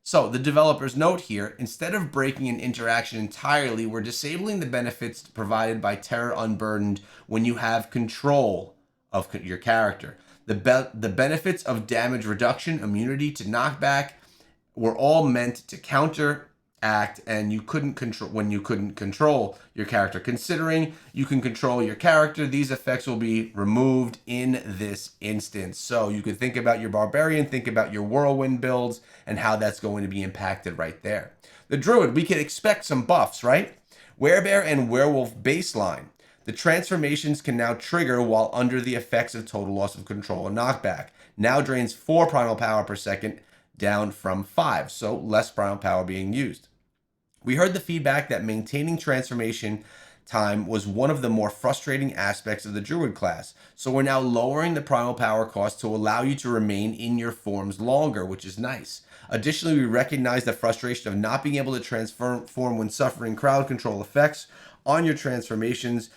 So the developer's note here, instead of breaking an interaction entirely, we're disabling the benefits provided by Terror Unburdened when you have control of your character. The benefits of damage reduction, immunity to knockback were all meant to counteract and you couldn't control when you couldn't control your character. Considering you can control your character, these effects will be removed in this instance. So you could think about your barbarian, think about your whirlwind builds, and how that's going to be impacted right there. The druid, we can expect some buffs, right? Werebear and Werewolf baseline. The transformations can now trigger while under the effects of total loss of control and knockback. Now drains 4 primal power per second, down from 5, so less primal power being used. We heard the feedback that maintaining transformation time was one of the more frustrating aspects of the Druid class, so we're now lowering the primal power cost to allow you to remain in your forms longer, which is nice. Additionally, we recognize the frustration of not being able to transform when suffering crowd control effects on your transformations,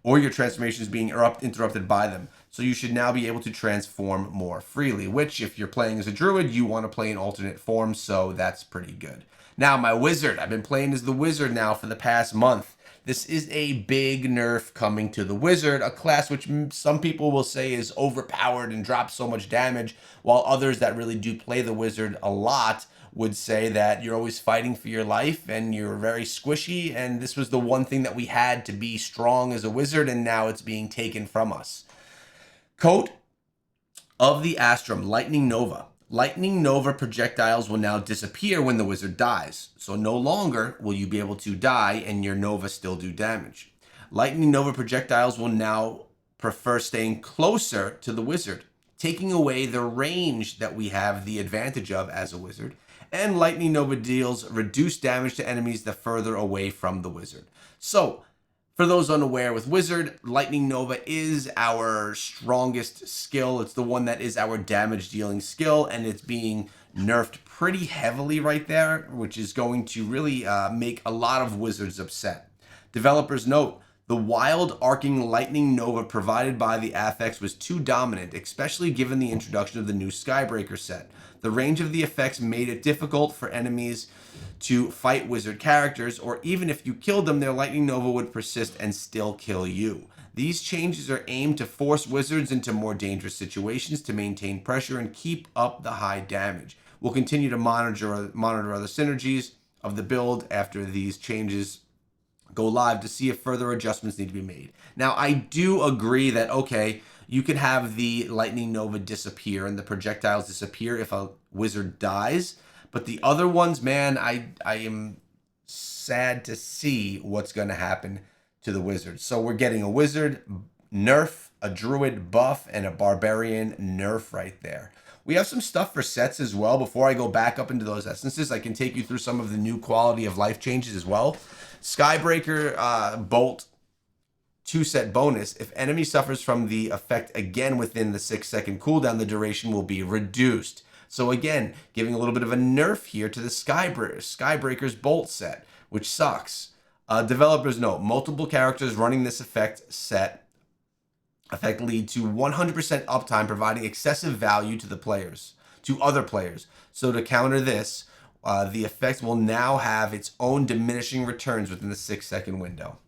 or your transformations being interrupted by them. So you should now be able to transform more freely, which if you're playing as a Druid, you want to play in alternate forms, so that's pretty good. Now, my Wizard. I've been playing as the Wizard now for the past month. This is a big nerf coming to the Wizard, a class which some people will say is overpowered and drops so much damage, while others that really do play the Wizard a lot would say that you're always fighting for your life and you're very squishy, and this was the one thing that we had to be strong as a Wizard, and now it's being taken from us. Coat of the Astrum, Lightning Nova. Lightning Nova projectiles will now disappear when the Wizard dies, so no longer will you be able to die and your Nova still do damage. Lightning Nova projectiles will now prefer staying closer to the Wizard, taking away the range that we have the advantage of as a Wizard, and Lightning Nova deals reduced damage to enemies the further away from the Wizard. So, for those unaware with Wizard, Lightning Nova is our strongest skill. It's the one that is our damage dealing skill, and it's being nerfed pretty heavily right there, which is going to really make a lot of Wizards upset. Developers note, the wild arcing Lightning Nova provided by the affix was too dominant, especially given the introduction of the new Skybreaker set. The range of the effects made it difficult for enemies to fight Wizard characters, or even if you killed them, their Lightning Nova would persist and still kill you. These changes are aimed to force Wizards into more dangerous situations to maintain pressure and keep up the high damage. We'll continue to monitor other synergies of the build after these changes go live to see if further adjustments need to be made. Now, I do agree that, okay, you could have the Lightning Nova disappear and the projectiles disappear if a Wizard dies, but the other ones, man, I am sad to see what's going to happen to the Wizard. So we're getting a Wizard nerf, a Druid buff, and a Barbarian nerf right there. We have some stuff for sets as well. Before I go back up into those essences, I can take you through some of the new quality of life changes as well. Skybreaker Bolt 2-set bonus. If enemy suffers from the effect again within the 6-second cooldown, the duration will be reduced. So again, giving a little bit of a nerf here to the Skybreaker's Bolt set, which sucks. Developers note, multiple characters running this effect lead to 100% uptime, providing excessive value to other players. So to counter this, the effect will now have its own diminishing returns within the 6-second window.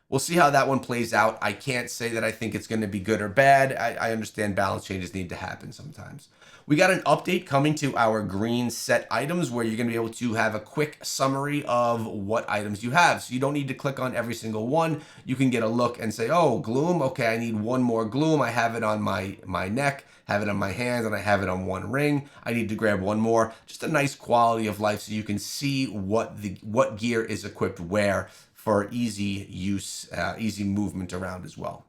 We'll see how that one plays out. I can't say that I think it's going to be good or bad. I understand balance changes need to happen sometimes. We got an update coming to our green set items where you're going to be able to have a quick summary of what items you have. So you don't need to click on every single one. You can get a look and say, oh, gloom. Okay, I need one more gloom. I have it on my neck, have it on my hands, and I have it on one ring. I need to grab one more. Just a nice quality of life so you can see what gear is equipped where for easy use, easy movement around as well.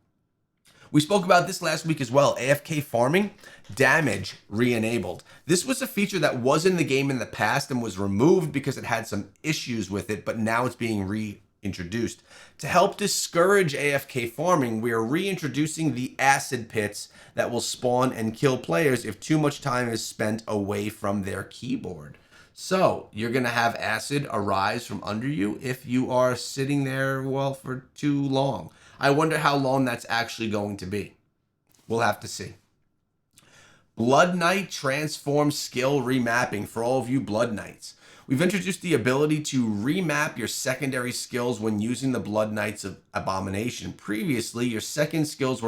We spoke about this last week as well. AFK Farming, damage re-enabled. This was a feature that was in the game in the past and was removed because it had some issues with it, but now it's being reintroduced. To help discourage AFK farming, we are reintroducing the acid pits that will spawn and kill players if too much time is spent away from their keyboard. So you're going to have acid arise from under you if you are sitting there, well, for too long. I wonder how long that's actually going to be. We'll have to see. Blood Knight transform skill remapping for all of you Blood Knights. We've introduced the ability to remap your secondary skills when using the Blood Knights of Abomination. Previously, your second skills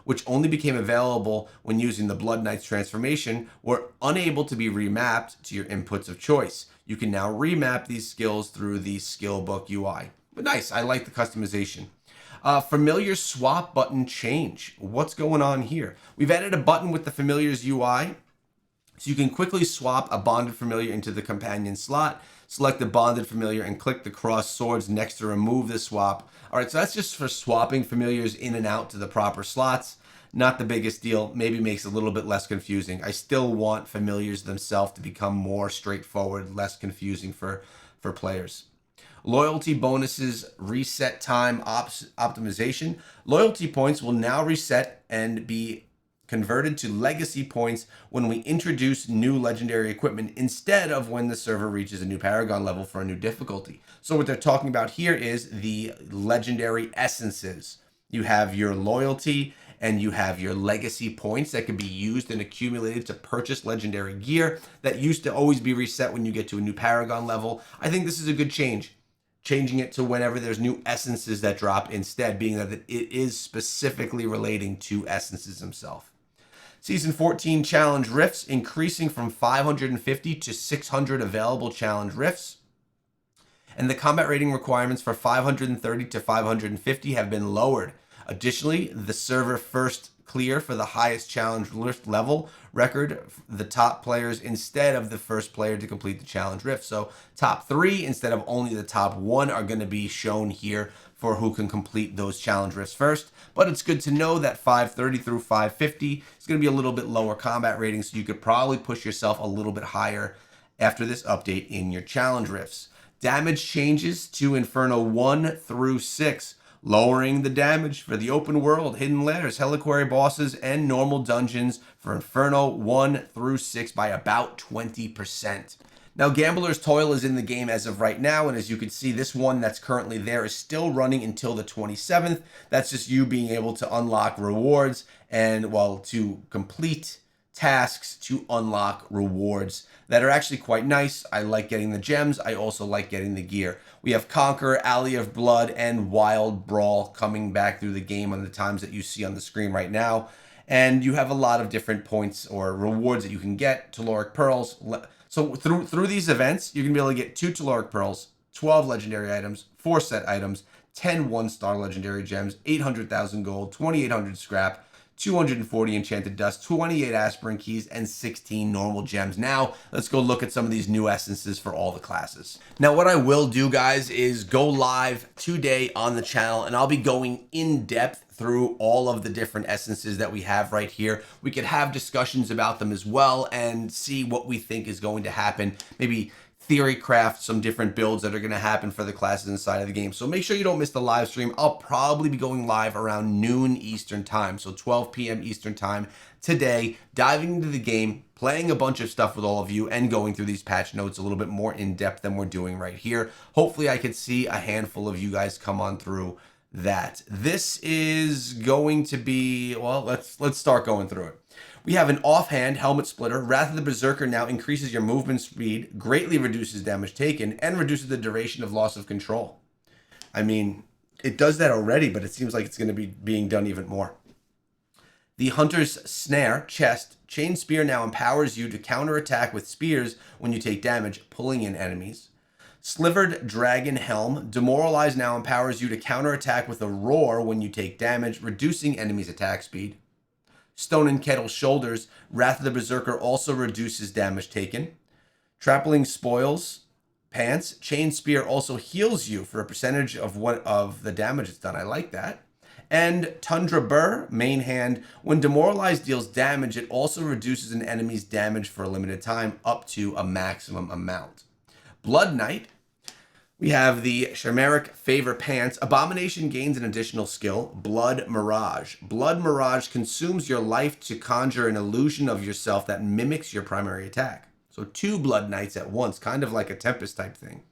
which only became available when using the Blood Knights transformation, were unable to be remapped to your inputs of choice. You can now remap these skills through the skill book UI. But nice, I like the customization. Familiar swap button change. What's going on here? We've added a button with the Familiars UI So you can quickly swap a bonded familiar into the companion slot, select the bonded familiar and click the cross swords next to remove the swap. All right, so that's just for swapping familiars in and out to the proper slots. Not the biggest deal, maybe makes it a little bit less confusing. I still want familiars themselves to become more straightforward, less confusing for players. Loyalty bonuses, reset time optimization. Loyalty points will now reset and be converted to legacy points when we introduce new legendary equipment instead of when the server reaches a new Paragon level for a new difficulty. So what they're talking about here is the legendary essences. You have your loyalty and you have your legacy points that can be used and accumulated to purchase legendary gear that used to always be reset when you get to a new Paragon level. I think this is a good change. Changing it to whenever there's new essences that drop instead, being that it is specifically relating to essences themselves. Season 14 challenge rifts increasing from 550 to 600 available challenge rifts. And the combat rating requirements for 530 to 550 have been lowered. Additionally, the server first clear for the highest challenge rift level record the top players instead of the first player to complete the challenge rift. So top 3 instead of only the top 1 are going to be shown here for who can complete those challenge rifts first. But it's good to know that 530 through 550 is going to be a little bit lower combat rating, so you could probably push yourself a little bit higher after this update in your challenge rifts. Damage changes to Inferno 1 through 6. Lowering the damage for the open world, hidden lairs, Heliquary bosses, and normal dungeons for Inferno 1 through 6 by about 20%. Now, Gambler's Toil is in the game as of right now, and as you can see, this one that's currently there is still running until the 27th. That's just you being able to unlock rewards and, well, to complete tasks to unlock rewards that are actually quite nice. I like getting the gems. I also like getting the gear. We have Conquer, Alley of Blood, and Wild Brawl coming back through the game on the times that you see on the screen right now. And you have a lot of different points or rewards that you can get. Telluric Pearls. So through these events, you're going to be able to get 2 Telluric Pearls, 12 legendary items, 4 set items, 10 1-star legendary gems, 800,000 gold, 2,800 scrap, 240 enchanted dust, 28 aspirin keys, and 16 normal gems. Now, let's go look at some of these new essences for all the classes. Now, what I will do, guys, is go live today on the channel, and I'll be going in depth through all of the different essences that we have right here. We could have discussions about them as well and see what we think is going to happen. Maybe theory craft some different builds that are going to happen for the classes inside of the game. So make sure you don't miss the live stream. I'll probably be going live around noon Eastern time, so 12 p.m. Eastern time today, diving into the game, playing a bunch of stuff with all of you, and going through these patch notes a little bit more in depth than we're doing right here. Hopefully I could see a handful of you guys come on through that. This is going to be, well, let's start going through it. We have an offhand Helmet Splitter. Wrath of the Berserker now increases your movement speed, greatly reduces damage taken, and reduces the duration of loss of control. I mean, it does that already, but it seems like it's going to be being done even more. The Hunter's Snare Chest. Chain Spear now empowers you to counterattack with spears when you take damage, pulling in enemies. Slivered Dragon Helm. Demoralize now empowers you to counterattack with a roar when you take damage, reducing enemies' attack speed. Stone and Kettle Shoulders. Wrath of the Berserker also reduces damage taken. Trampling Spoils Pants. Chain Spear also heals you for a percentage of the damage it's done. I like that. And Tundra Burr, main hand. When demoralized deals damage, it also reduces an enemy's damage for a limited time up to a maximum amount. Blood Knight. We have the Shamaric Favor Pants. Abomination gains an additional skill, Blood Mirage. Blood Mirage consumes your life to conjure an illusion of yourself that mimics your primary attack. So 2 Blood Knights at once, kind of like a Tempest type thing.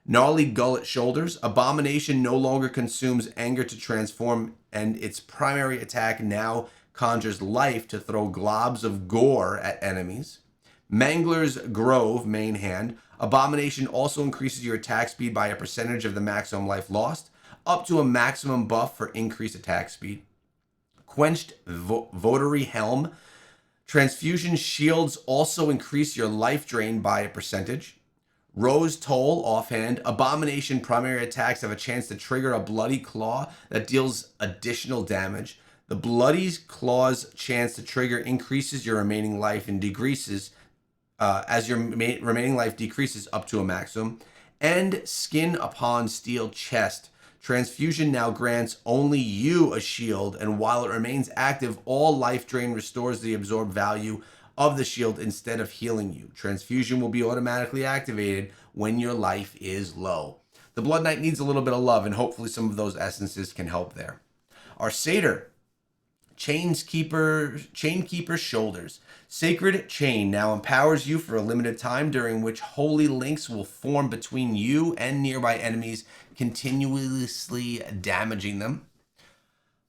Gnarly Gullet Shoulders. Abomination no longer consumes anger to transform, and its primary attack now conjures life to throw globs of gore at enemies. Mangler's Grove, main hand. Abomination also increases your attack speed by a percentage of the maximum life lost, up to a maximum buff for increased attack speed. Quenched Votary Helm. Transfusion shields also increase your life drain by a percentage. Rose Toll, offhand. Abomination primary attacks have a chance to trigger a Bloody Claw that deals additional damage. The Bloody Claw's chance to trigger increases your remaining life and decreases as your remaining life decreases up to a maximum. And Skin Upon Steel Chest. Transfusion now grants only you a shield, and while it remains active, all life drain restores the absorbed value of the shield instead of healing you. Transfusion will be automatically activated when your life is low. The Blood Knight needs a little bit of love, and hopefully some of those essences can help there. Our Satyr, Chainkeeper Shoulders. Sacred Chain now empowers you for a limited time, during which holy links will form between you and nearby enemies, continuously damaging them.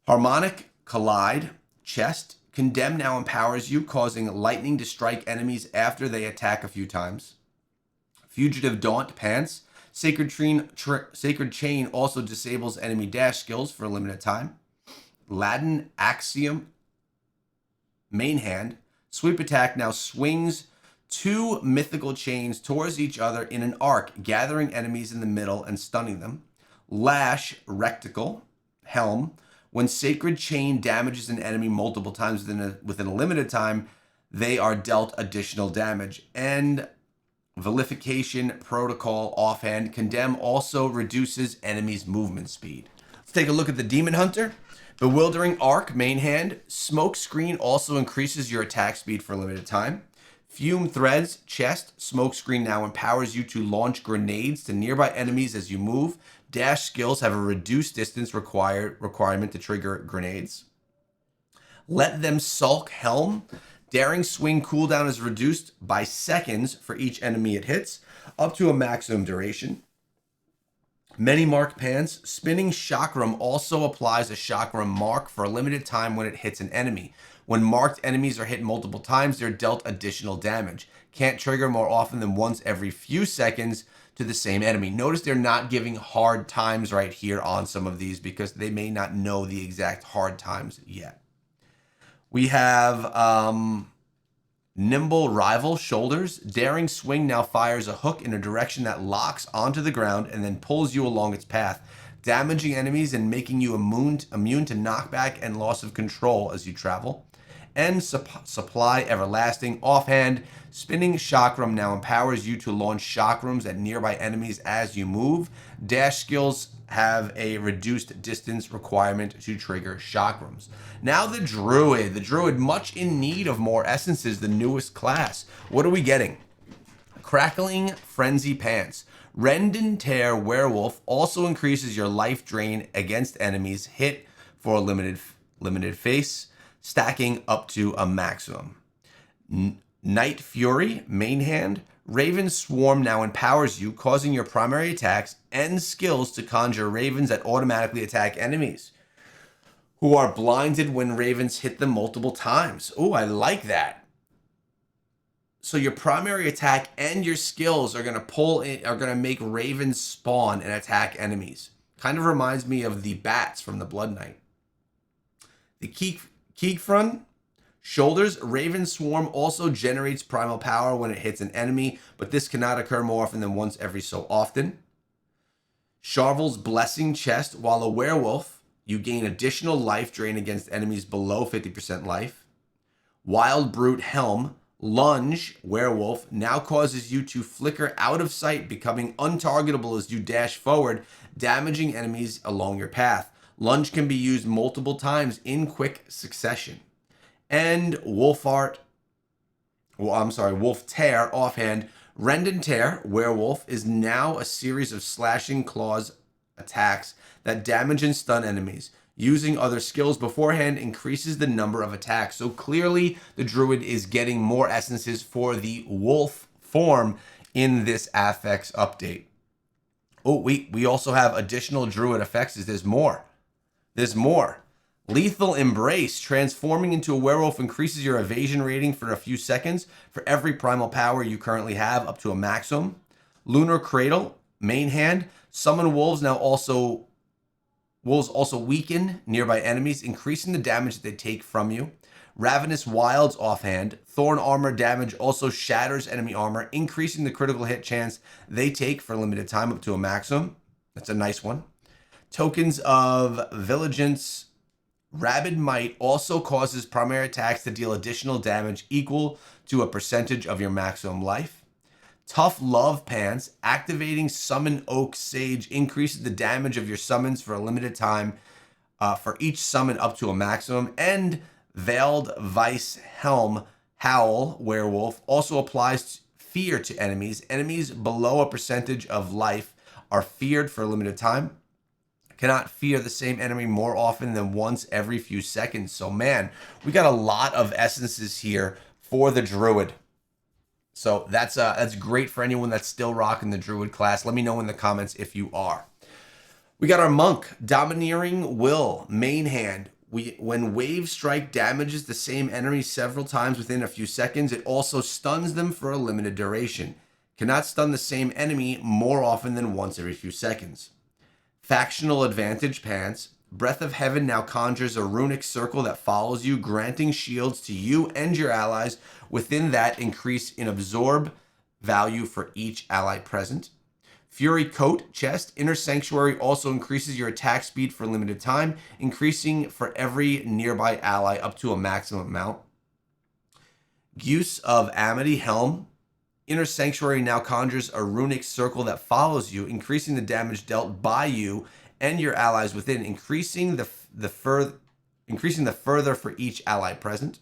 Harmonic Collide Chest. Condemn now empowers you, causing lightning to strike enemies after they attack a few times. Fugitive Daunt Pants. Sacred Chain also disables enemy dash skills for a limited time. Laden Axiom Main Hand. Sweep attack now swings 2 mythical chains towards each other in an arc, gathering enemies in the middle and stunning them. Lash Rectical Helm. When Sacred Chain damages an enemy multiple times within a limited time, they are dealt additional damage. And Vilification Protocol Offhand. Condemn also reduces enemies' movement speed. Let's take a look at the Demon Hunter. Bewildering Arc Main Hand. Smoke Screen also increases your attack speed for a limited time. Fume Threads Chest. Smoke Screen now empowers you to launch grenades to nearby enemies as you move. Dash skills have a reduced distance requirement to trigger grenades. Let Them Sulk Helm. Daring Swing cooldown is reduced by seconds for each enemy it hits, up to a maximum duration. Many Mark Pants. Spinning Chakram also applies a Chakram mark for a limited time when it hits an enemy. When marked enemies are hit multiple times, they're dealt additional damage. Can't trigger more often than once every few seconds to the same enemy. Notice they're not giving hard times right here on some of these because they may not know the exact hard times yet. We have Nimble Rival Shoulders. Daring Swing now fires a hook in a direction that locks onto the ground and then pulls you along its path, damaging enemies and making you immune to knockback and loss of control as you travel. And Supply Everlasting Offhand. Spinning Chakram now empowers you to launch chakrams at nearby enemies as you move. Dash skills have a reduced distance requirement to trigger chakrams. Now the Druid. The Druid, much in need of more essences, the newest class. What are we getting? Crackling Frenzy Pants. Rend and Tear Werewolf also increases your life drain against enemies hit for a limited phase, stacking up to a maximum. Night Fury Main Hand. Raven Swarm now empowers you, causing your primary attacks and skills to conjure ravens that automatically attack enemies who are blinded when ravens hit them multiple times. Oh, I like that. So your primary attack and your skills are going to make ravens spawn and attack enemies. Kind of reminds me of the bats from the Blood Knight. The Keegfrun Shoulders. Raven Swarm also generates primal power when it hits an enemy, but this cannot occur more often than once every so often. Sharvel's Blessing Chest. While a werewolf, you gain additional life drain against enemies below 50% life. Wild Brute Helm. Lunge Werewolf now causes you to flicker out of sight, becoming untargetable as you dash forward, damaging enemies along your path. Lunge can be used multiple times in quick succession. And Wolf Tear Offhand. Rend and Tear Werewolf is now a series of slashing claws attacks that damage and stun enemies. Using other skills beforehand increases the number of attacks. So clearly the Druid is getting more essences for the wolf form in this affix update. Oh, we also have additional Druid effects. There's more. There's more. Lethal Embrace. Transforming into a werewolf increases your evasion rating for a few seconds for every primal power you currently have, up to a maximum. Lunar Cradle Main Hand. Summon wolves also weaken nearby enemies, increasing the damage that they take from you. Ravenous Wilds Offhand. Thorn Armor damage also shatters enemy armor, increasing the critical hit chance they take for a limited time up to a maximum. That's a nice one. Tokens of Vigilance Rabid Might also causes primary attacks to deal additional damage equal to a percentage of your maximum life. Tough Love Pants, activating Summon Oak Sage increases the damage of your summons for a limited time for each summon up to a maximum. And Veiled Vice Helm Howl Werewolf also applies fear to enemies. Enemies below a percentage of life are feared for a limited time. Cannot fear the same enemy more often than once every few seconds. So man, we got a lot of essences here for the Druid. So that's great for anyone that's still rocking the Druid class. Let me know in the comments if you are. We got our Monk, Domineering Will, main hand. When Wave Strike damages the same enemy several times within a few seconds, it also stuns them for a limited duration. Cannot stun the same enemy more often than once every few seconds. Factional Advantage Pants. Breath of Heaven now conjures a runic circle that follows you, granting shields to you and your allies. Within that, increase in absorb value for each ally present. Fury Coat Chest. Inner Sanctuary also increases your attack speed for a limited time, increasing for every nearby ally up to a maximum amount. Use of Amity Helm. Inner Sanctuary now conjures a runic circle that follows you, increasing the damage dealt by you and your allies within, increasing the further for each ally present.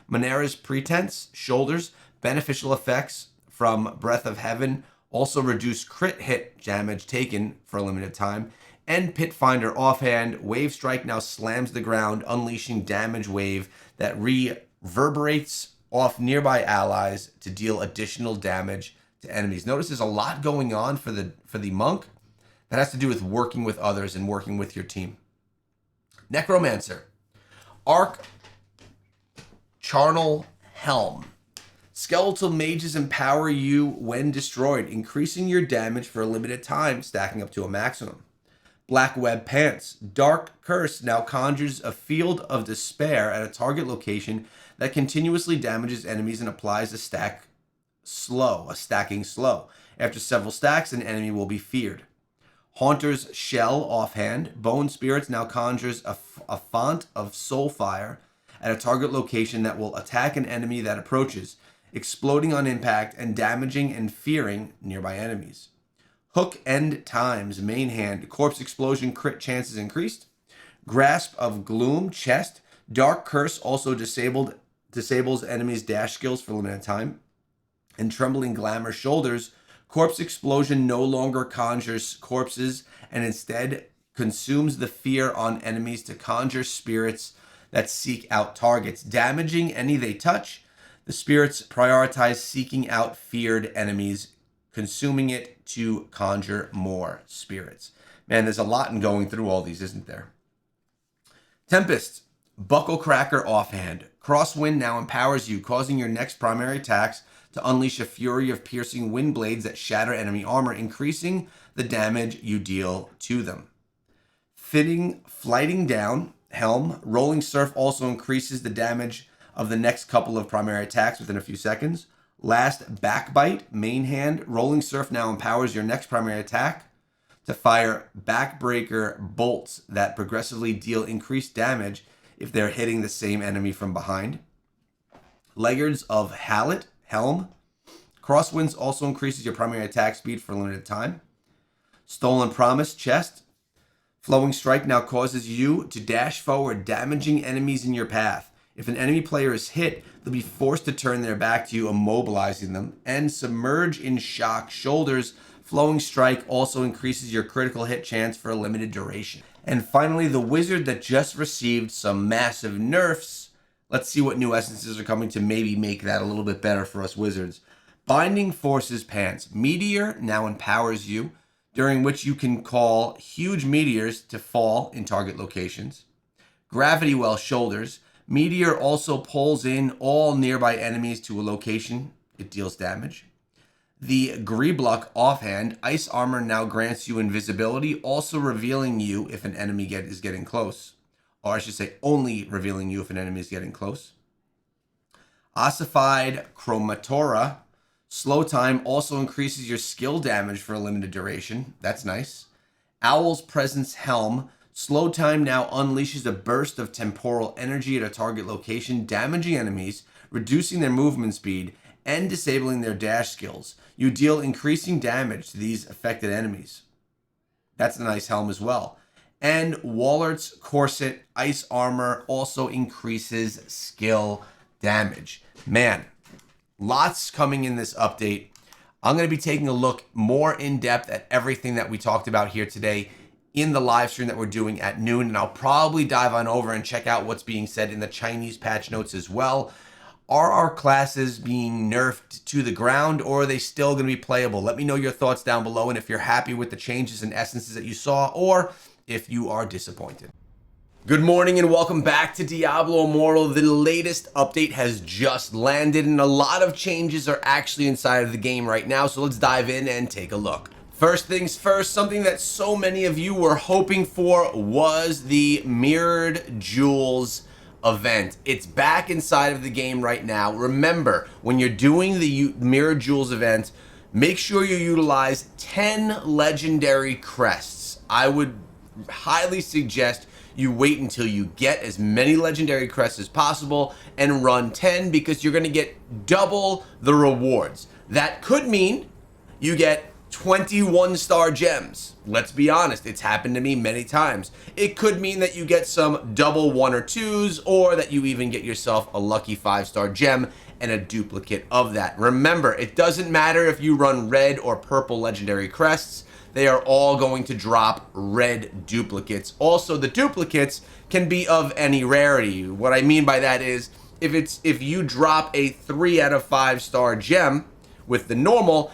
Manera's Pretense Shoulders. Beneficial effects from Breath of Heaven also reduce crit hit damage taken for a limited time. And Pitfinder Offhand. Wave Strike now slams the ground, unleashing damage wave that reverberates off nearby allies to deal additional damage to enemies. Notice there's a lot going on for the Monk that has to do with working with others and working with your team. Necromancer. Arc Charnel Helm. Skeletal mages empower you when destroyed, increasing your damage for a limited time, stacking up to a maximum. Black Web Pants. Dark Curse now conjures a field of despair at a target location that continuously damages enemies and applies a stacking slow. After several stacks, an enemy will be feared. Haunter's Shell Offhand. Bone Spirits now conjures a font of soulfire at a target location that will attack an enemy that approaches, exploding on impact and damaging and fearing nearby enemies. Hook End Times main hand. Corpse Explosion crit chances increased. Grasp of Gloom Chest. Dark Curse also disables enemies' dash skills for a limited time. And Trembling Glamour Shoulders. Corpse Explosion no longer conjures corpses and instead consumes the fear on enemies to conjure spirits that seek out targets, damaging any they touch. The spirits prioritize seeking out feared enemies, consuming it to conjure more spirits. Man, there's a lot in going through all these, isn't there? Tempest. Buckle Cracker Offhand. Crosswind now empowers you, causing your next primary attacks to unleash a fury of piercing wind blades that shatter enemy armor, increasing the damage you deal to them. Flighting Down Helm. Rolling Surf also increases the damage of the next couple of primary attacks within a few seconds. Last Backbite main hand. Rolling Surf now empowers your next primary attack to fire backbreaker bolts that progressively deal increased damage if they're hitting the same enemy from behind. Laggards of Hallet Helm. Crosswinds also increases your primary attack speed for a limited time. Stolen Promise Chest. Flowing Strike now causes you to dash forward, damaging enemies in your path. If an enemy player is hit, they'll be forced to turn their back to you, immobilizing them. And Submerge in Shock Shoulders. Flowing Strike also increases your critical hit chance for a limited duration. And finally, the Wizard that just received some massive nerfs. Let's see what new essences are coming to maybe make that a little bit better for us wizards. Binding Forces Pants. Meteor now empowers you, during which you can call huge meteors to fall in target locations. Gravity Well Shoulders. Meteor also pulls in all nearby enemies to a location. It deals damage. The Greebluck Offhand. Ice Armor now grants you invisibility, also revealing you if an enemy is getting close. Or I should say only revealing you if an enemy is getting close. Ossified Chromatora. Slow Time also increases your skill damage for a limited duration. That's nice. Owl's Presence Helm. Slow time now unleashes a burst of temporal energy at a target location, damaging enemies, reducing their movement speed, and disabling their dash skills. You deal increasing damage to these affected enemies. That's a nice helm as well. And Wallert's Corset Ice Armor also increases skill damage. Man, lots coming in this update. I'm going to be taking a look more in depth at everything that we talked about here today in the live stream that we're doing at noon. And I'll probably dive on over and check out what's being said in the Chinese patch notes as well. Are our classes being nerfed to the ground, or are they still going to be playable? Let me know your thoughts down below, and if you're happy with the changes and essences that you saw, or if you are disappointed. Good morning and welcome back to Diablo Immortal. The latest update has just landed and a lot of changes are actually inside of the game right now, so let's dive in and take a look. First things first, something that so many of you were hoping for was the Mirrored Jewels event. It's back inside of the game right now. Remember, when you're doing the Mirrored Jewels event, make sure you utilize 10 legendary crests. I would highly suggest you wait until you get as many legendary crests as possible and run 10, because you're going to get double the rewards. That could mean you get 21 star gems. Let's be honest, it's happened to me many times. It could mean that you get some double 1 or 2s, or that you even get yourself a lucky 5-star gem and a duplicate of that. Remember, it doesn't matter if you run red or purple legendary crests. They are all going to drop red duplicates. Also, the duplicates can be of any rarity. What I mean by that is, if you drop a 3 out of 5 star gem with the normal,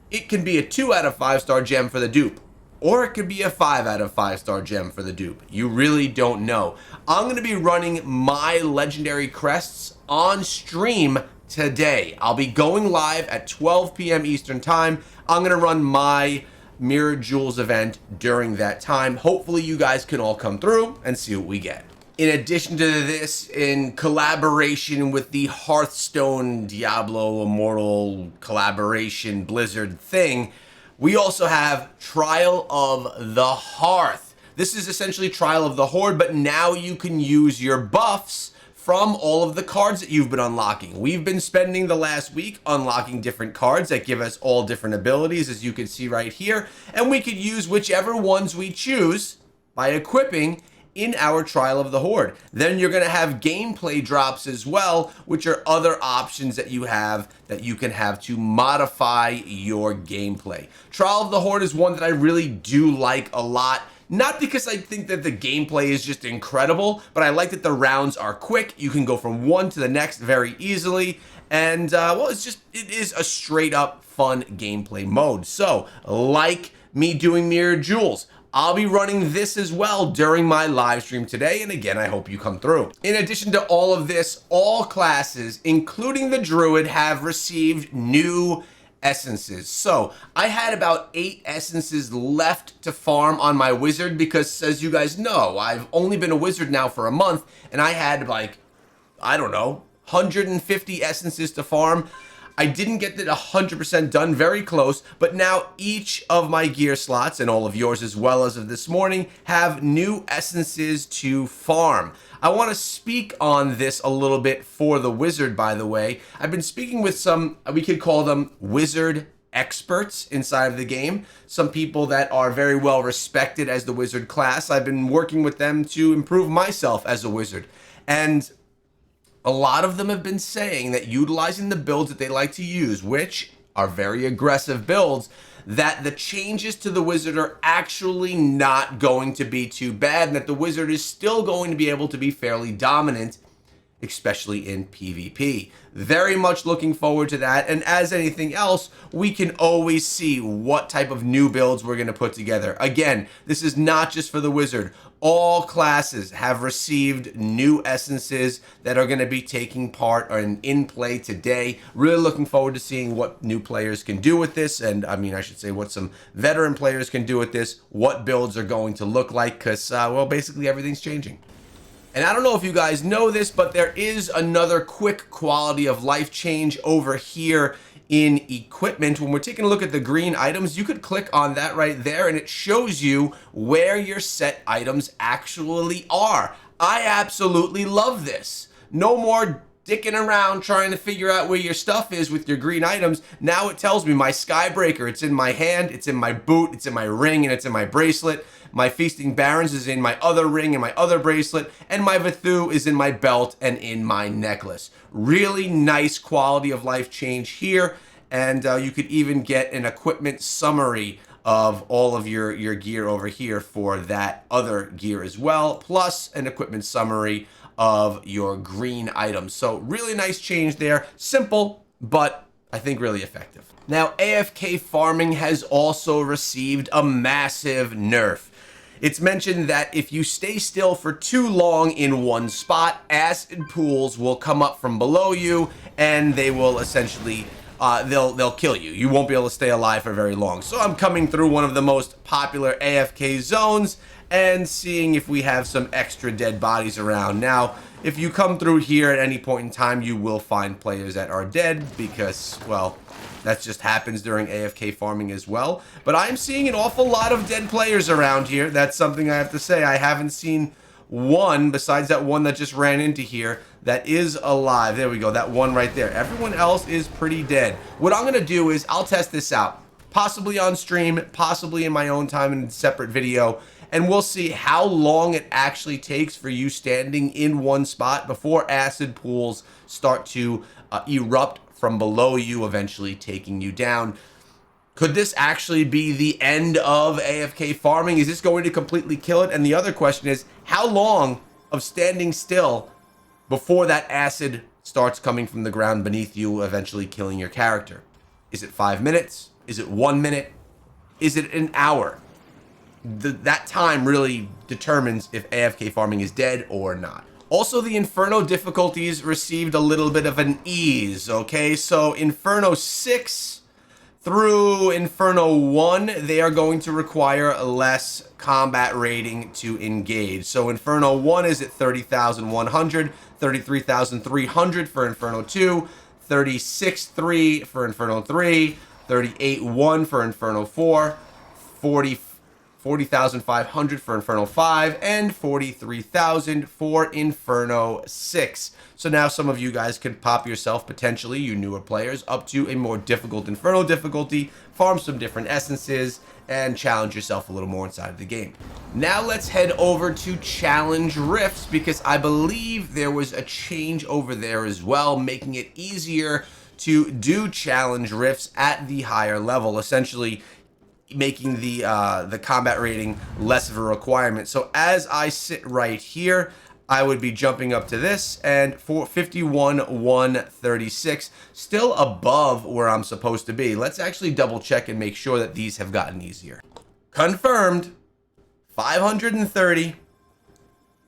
it can be a 2 out of 5 star gem for the dupe, or it could be a 5 out of 5 star gem for the dupe. You really don't know. I'm going to be running my legendary crests on stream today. I'll be going live at 12 p.m. Eastern time. I'm going to run my Mirrored Jewels event during that time. Hopefully you guys can all come through and see what we get. In addition to this, in collaboration with the Hearthstone Diablo Immortal collaboration Blizzard thing, we also have Trial of the Hearth. This is essentially Trial of the Horde, but now you can use your buffs from all of the cards that you've been unlocking. We've been spending the last week unlocking different cards that give us all different abilities, as you can see right here, and we could use whichever ones we choose by equipping in our Trial of the Horde. Then you're gonna have gameplay drops as well, which are other options that you can have to modify your gameplay. Trial of the Horde is one that I really do like a lot. Not because I think that the gameplay is just incredible, but I like that the rounds are quick. You can go from one to the next very easily. And, well, it is a straight up fun gameplay mode. So, like me doing Mirrored Jewels, I'll be running this as well during my live stream today. And again, I hope you come through. In addition to all of this, all classes, including the Druid, have received new essences. So I had about 8 essences left to farm on my wizard, because as you guys know, I've only been a wizard now for a month, and I had like, I don't know, 150 essences to farm. I didn't get it 100% done, very close, but now each of my gear slots, and all of yours as well as of this morning, have new essences to farm. I want to speak on this a little bit for the wizard, by the way. I've been speaking with some, we could call them wizard experts inside of the game. Some people that are very well respected as the wizard class. I've been working with them to improve myself as a wizard. And a lot of them have been saying that utilizing the builds that they like to use, which are very aggressive builds, that the changes to the wizard are actually not going to be too bad, and that the wizard is still going to be able to be fairly dominant, especially in PvP. Very much looking forward to that, and as anything else, we can always see what type of new builds we're going to put together. Again, this is not just for the wizard. All classes have received new essences that are going to be taking part or in play today. Really looking forward to seeing what new players can do with this, and I mean, I should say what some veteran players can do with this, what builds are going to look like, because, well, basically everything's changing. And I don't know if you guys know this, but there is another quick quality of life change over here in equipment, when we're taking a look at the green items, you could click on that right there and it shows you where your set items actually are. I absolutely love this. No more dicking around trying to figure out where your stuff is with your green items. Now it tells me my Skybreaker, it's in my hand, it's in my boot, it's in my ring, and it's in my bracelet. My Feasting Barons is in my other ring and my other bracelet, and my Vathu is in my belt and in my necklace. Really nice quality of life change here, and you could even get an equipment summary of all of your gear over here for that other gear as well, plus an equipment summary of your green items. So really nice change there. Simple, but I think really effective. Now, AFK Farming has also received a massive nerf. It's mentioned that if you stay still for too long in one spot, acid pools will come up from below you and they will essentially they'll kill you. You won't be able to stay alive for very long. So I'm coming through one of the most popular AFK zones and seeing if we have some extra dead bodies around. Now, if you come through here at any point in time, you will find players that are dead because, well, that just happens during AFK farming as well. But I'm seeing an awful lot of dead players around here. That's something I have to say. I haven't seen one, besides that one that just ran into here, that is alive. There we go, that one right there. Everyone else is pretty dead. What I'm gonna do is I'll test this out, possibly on stream, possibly in my own time in a separate video, and we'll see how long it actually takes for you standing in one spot before acid pools start to erupt from below you, eventually taking you down. Could this actually be the end of AFK farming? Is this going to completely kill it? And the other question is, how long of standing still before that acid starts coming from the ground beneath you, eventually killing your character? Is it 5 minutes? Is it 1 minute? Is it an hour? That time really determines if AFK farming is dead or not. Also, the Inferno difficulties received a little bit of an ease, okay? So Inferno 6 through Inferno 1, they are going to require less combat rating to engage. So Inferno 1 is at 30,100, 33,300 for Inferno 2, 36,300 for Inferno 3, 38,100 for Inferno 4, 40,500 for Inferno 5, and 43,000 for Inferno 6. So now some of you guys can pop yourself, potentially, you newer players, up to a more difficult Inferno difficulty, farm some different essences, and challenge yourself a little more inside of the game. Now let's head over to challenge rifts, because I believe there was a change over there as well, making it easier to do challenge rifts at the higher level, essentially making the combat rating less of a requirement. So as I sit right here, I would be jumping up to this, and for 51,136, still above where I'm supposed to be. Let's actually double check and make sure that these have gotten easier. Confirmed, 530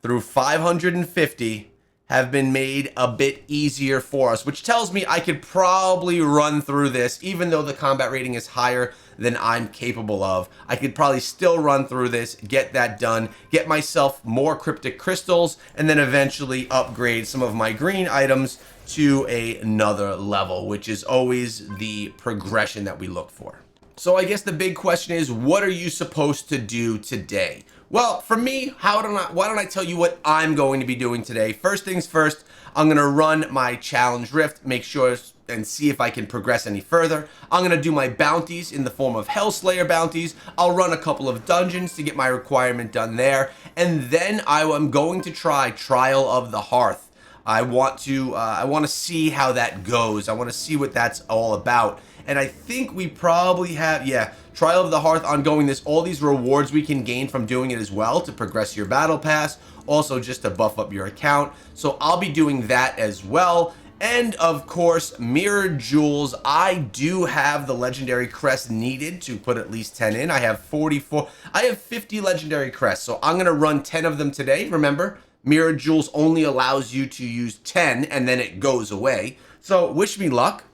through 550 have been made a bit easier for us, which tells me I could probably run through this, even though the combat rating is higher than I'm capable of. I could probably still run through this, get that done, get myself more cryptic crystals, and then eventually upgrade some of my green items to another level, which is always the progression that we look for. So I guess the big question is, what are you supposed to do today? Well, for me, why don't I tell you what I'm going to be doing today? First things first, I'm going to run my challenge rift, make sure and see if I can progress any further. I'm going to do my bounties in the form of Hellslayer bounties. I'll run a couple of dungeons to get my requirement done there. And then I am going to try Trial of the Hearth. I want to see how that goes. I want to see what that's all about. And I think we probably have, yeah, Trial of the Hearth ongoing. There's all these rewards we can gain from doing it as well to progress your battle pass, also just to buff up your account. So I'll be doing that as well. And of course, Mirrored Jewels. I do have the legendary crest needed to put at least 10 in. I have 50 legendary crests, so I'm gonna run 10 of them today. Remember, Mirrored Jewels only allows you to use 10 and then it goes away. So wish me luck.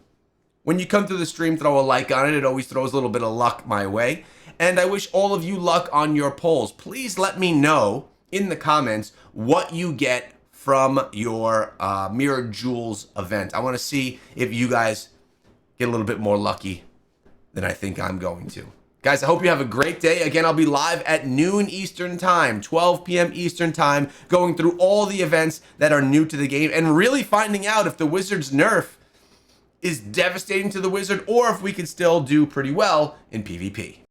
When you come to the stream, throw a like on it. It always throws a little bit of luck my way. And I wish all of you luck on your polls. Please let me know in the comments what you get from your Mirrored Jewels event. I want to see if you guys get a little bit more lucky than I think I'm going to. Guys, I hope you have a great day. Again, I'll be live at noon Eastern time, 12 p.m. Eastern time, going through all the events that are new to the game and really finding out if the Wizards nerf is devastating to the Wizard or if we can still do pretty well in PvP.